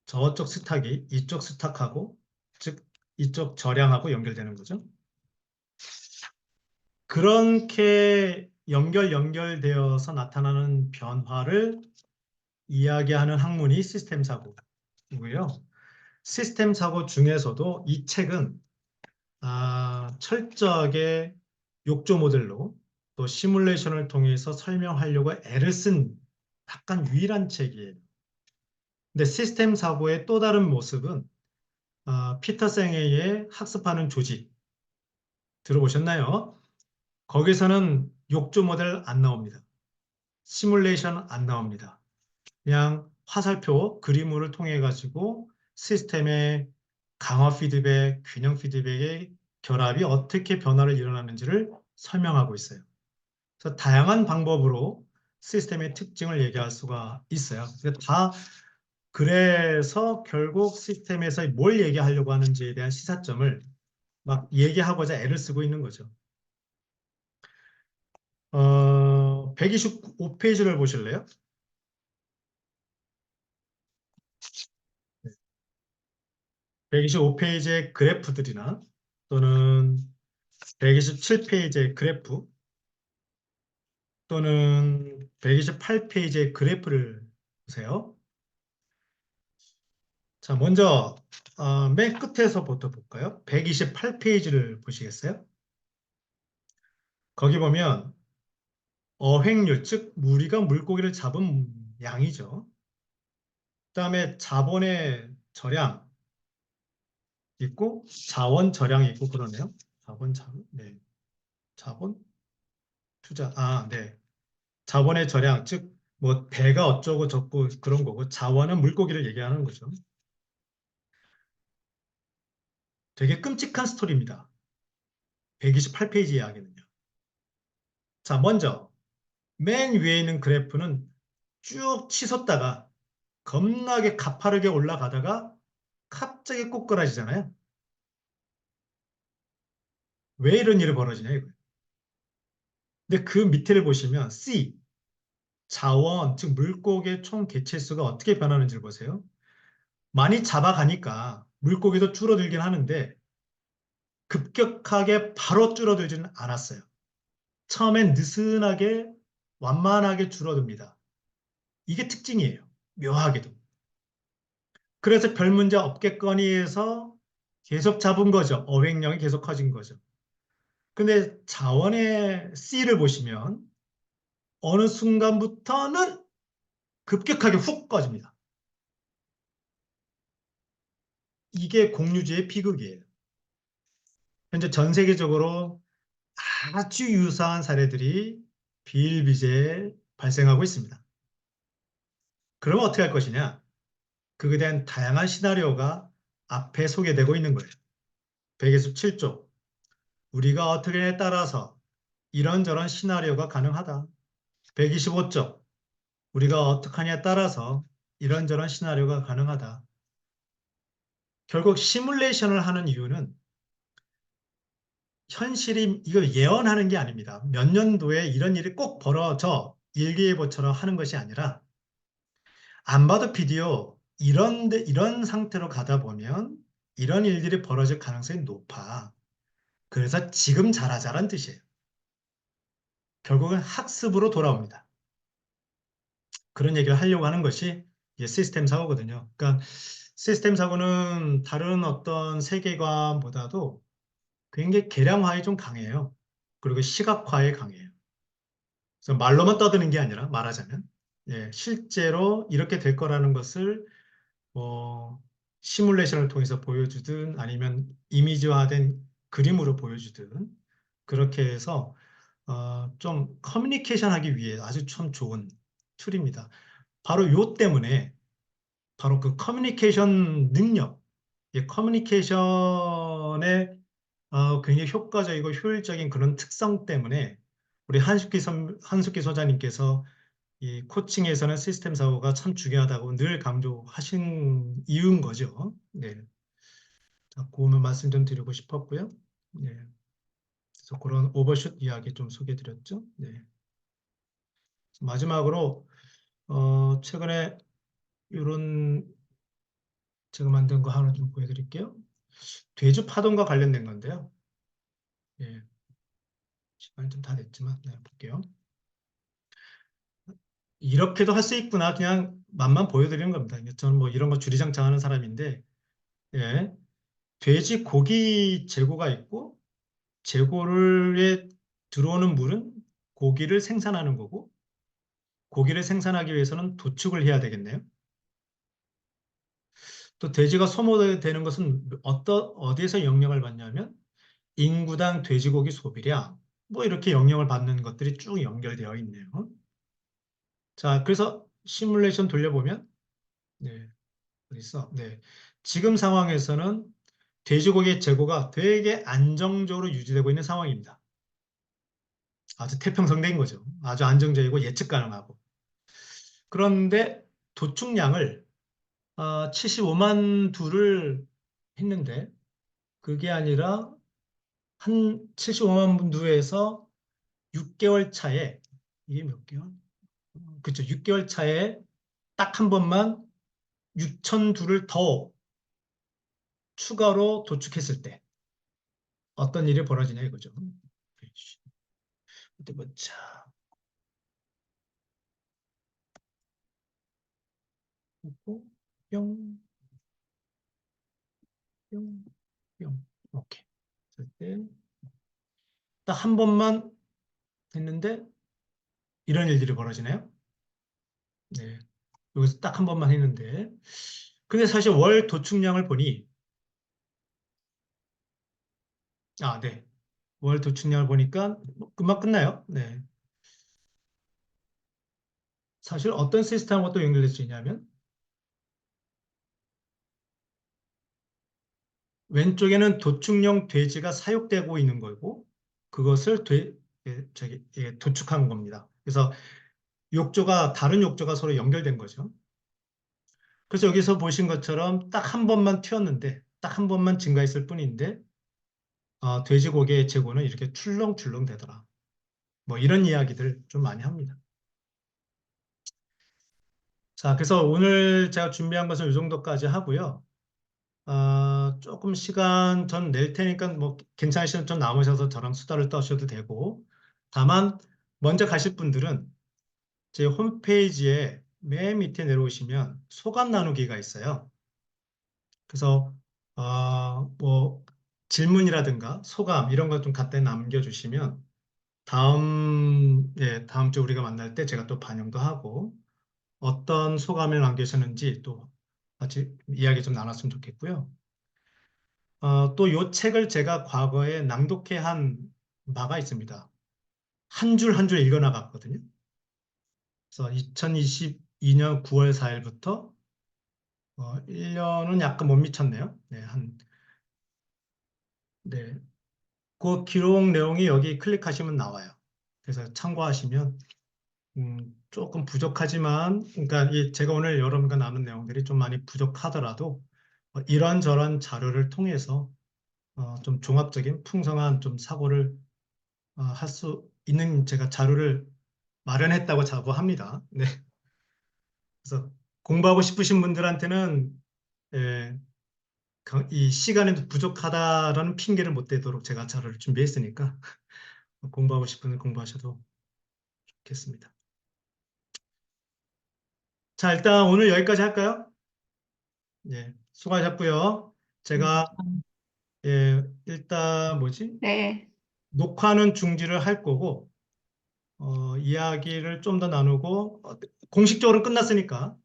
저쪽 스탁이 이쪽 스탁하고, 즉 이쪽 절양하고 연결되는 거죠. 그렇게 연결되어서 나타나는 변화를 이야기하는 학문이 시스템 사고이고요. 시스템 사고 중에서도 이 책은 철저하게 욕조 모델로 또 시뮬레이션을 통해서 설명하려고 애를 쓴 약간 유일한 책이에요. 근데 시스템 사고의 또 다른 모습은 피터 생에의 학습하는 조직 들어보셨나요? 거기서는 욕조 모델 안 나옵니다. 시뮬레이션 안 나옵니다. 그냥 화살표 그림을 통해 가지고 시스템의 강화 피드백, 균형 피드백의 결합이 어떻게 변화를 일어나는지를 설명하고 있어요. 그래서 다양한 방법으로 시스템의 특징을 얘기할 수가 있어요. 그래서 결국 시스템에서 뭘 얘기하려고 하는지에 대한 시사점을 막 얘기하고자 애를 쓰고 있는 거죠. 125페이지를 보실래요? 125페이지의 그래프들이나 또는 127페이지의 그래프 또는 128페이지의 그래프를 보세요. 자, 먼저 맨 끝에서부터 볼까요? 128페이지를 보시겠어요? 거기 보면 어획률, 즉 우리가 물고기를 잡은 양이죠. 그다음에 자본의 절약 있고 자원 절약이 있고 그러네요. 네. 자본 투자. 네. 자본의 절약, 즉 뭐 배가 어쩌고 저쩌고 그런 거고 자원은 물고기를 얘기하는 거죠. 되게 끔찍한 스토리입니다. 128페이지 이야기는요. 자, 먼저 맨 위에 있는 그래프는 쭉 치솟다가 겁나게 가파르게 올라가다가 갑자기 꼬꾸라지잖아요. 왜 이런 일이 벌어지냐 이거예요. 근데 그 밑에를 보시면 C, 자원, 즉 물고기의 총 개체수가 어떻게 변하는지를 보세요. 많이 잡아가니까 물고기도 줄어들긴 하는데 급격하게 바로 줄어들지는 않았어요. 처음엔 느슨하게 완만하게 줄어듭니다. 이게 특징이에요. 묘하게도. 그래서 별 문제 없겠거니에서 계속 잡은 거죠. 어획량이 계속 커진 거죠. 근데 자원의 C를 보시면 어느 순간부터는 급격하게 훅 꺼집니다. 이게 공유주의 비극이에요. 현재 전 세계적으로 아주 유사한 사례들이 비일비재해 발생하고 있습니다. 그러면 어떻게 할 것이냐? 그에 대한 다양한 시나리오가 앞에 소개되고 있는 거예요. 127조. 우리가 어떻게에 따라서 이런저런 시나리오가 가능하다. 125조. 우리가 어떻게 하냐에 따라서 이런저런 시나리오가 가능하다. 결국 시뮬레이션을 하는 이유는 현실이 이걸 예언하는 게 아닙니다. 몇 년도에 이런 일이 꼭 벌어져 일기예보처럼 하는 것이 아니라 안 봐도 비디오 이런 상태로 가다 보면 이런 일들이 벌어질 가능성이 높아. 그래서 지금 잘하자란 뜻이에요. 결국은 학습으로 돌아옵니다. 그런 얘기를 하려고 하는 것이 이게 시스템 사고거든요. 그러니까 시스템 사고는 다른 어떤 세계관보다도 굉장히 계량화에 좀 강해요. 그리고 시각화에 강해요. 그래서 말로만 떠드는 게 아니라 말하자면 실제로 이렇게 될 거라는 것을 뭐 시뮬레이션을 통해서 보여주든 아니면 이미지화된 그림으로 보여주든 그렇게 해서 좀 커뮤니케이션 하기 위해 아주 참 좋은 툴입니다. 바로 요 때문에 바로 그 커뮤니케이션 능력, 이 커뮤니케이션의 굉장히 효과적이고 효율적인 그런 특성 때문에 우리 한숙기 소장님께서 이 코칭에서는 시스템 사고가 참 중요하다고 늘 강조하신 이유인 거죠. 네. 자, 그거만 말씀 좀 드리고 싶었고요. 네. 그래서 그런 오버슛 이야기 좀 소개해 드렸죠. 네. 마지막으로 최근에 이런 제가 만든 거 하나 좀 보여드릴게요. 돼지 파동과 관련된 건데요. 예, 시간이 좀 다 됐지만 네, 볼게요. 이렇게도 할 수 있구나. 그냥 맛만 보여드리는 겁니다. 저는 뭐 이런 거 주리장창 하는 사람인데, 예, 돼지 고기 재고가 있고, 재고에 들어오는 물은 고기를 생산하는 거고, 고기를 생산하기 위해서는 도축을 해야 되겠네요. 또 돼지가 소모되는 것은 어디에서 영향을 받냐면, 인구당 돼지고기 소비량, 뭐 이렇게 영향을 받는 것들이 쭉 연결되어 있네요. 자, 그래서 시뮬레이션 돌려보면, 네, 어디 있어? 네. 지금 상황에서는 돼지고기의 재고가 되게 안정적으로 유지되고 있는 상황입니다. 아주 태평성대인 거죠. 아주 안정적이고 예측 가능하고. 그런데 도축량을 75만 두를 했는데 그게 아니라 한 75만 두에서 6개월 차에 이게 몇 개월? 그렇죠. 6개월 차에 딱 한 번만 6천 두를 더 추가로 도축했을 때 어떤 일이 벌어지냐 이거죠. 어디 보자. 뿅, 뿅, 뿅, 뿅. 오케이. 딱 한 번만 했는데 이런 일들이 벌어지네요. 네. 여기서 딱 한 번만 했는데. 근데 사실 월 도축량을 보니, 네. 월 도축량을 보니까 금방 끝나요. 네. 사실 어떤 시스템하고 또 연결될 수 있냐면, 왼쪽에는 도축용 돼지가 사육되고 있는 거고, 그것을 도축한 겁니다. 그래서 다른 욕조가 서로 연결된 거죠. 그래서 여기서 보신 것처럼 딱 한 번만 튀었는데, 딱 한 번만 증가했을 뿐인데, 돼지고기의 재고는 이렇게 출렁출렁 되더라. 뭐 이런 이야기들 좀 많이 합니다. 자, 그래서 오늘 제가 준비한 것은 이 정도까지 하고요. 조금 시간 전 낼 테니까 뭐 괜찮으시면 좀 남으셔서 저랑 수다를 떠셔도 되고, 다만 먼저 가실 분들은 제 홈페이지에 맨 밑에 내려오시면 소감 나누기가 있어요. 그래서 뭐 질문이라든가 소감 이런 것 좀 갖다 남겨주시면 다음 주 우리가 만날 때 제가 또 반영도 하고 어떤 소감을 남기셨는지 또 같이 이야기 좀 나눴으면 좋겠고요. 또 이 책을 제가 과거에 낭독회 한 바가 있습니다. 한 줄 한 줄 읽어나갔거든요. 그래서 2022년 9월 4일부터 1년은 약간 못 미쳤네요. 네. 그 기록 내용이 여기 클릭하시면 나와요. 그래서 참고하시면 조금 부족하지만, 그러니까 제가 오늘 여러분과 나눈 내용들이 좀 많이 부족하더라도 이런저런 자료를 통해서 좀 종합적인 풍성한 좀 사고를 할 수 있는 제가 자료를 마련했다고 자부합니다. 네. 그래서 공부하고 싶으신 분들한테는 예, 이 시간이 부족하다라는 핑계를 못 대도록 제가 자료를 준비했으니까 공부하고 싶은 분 공부하셔도 좋겠습니다. 자, 일단 오늘 여기까지 할까요? 예, 수고하셨고요. 제가 일단 뭐지? 네. 녹화는 중지를 할 거고 이야기를 좀 더 나누고 공식적으로 끝났으니까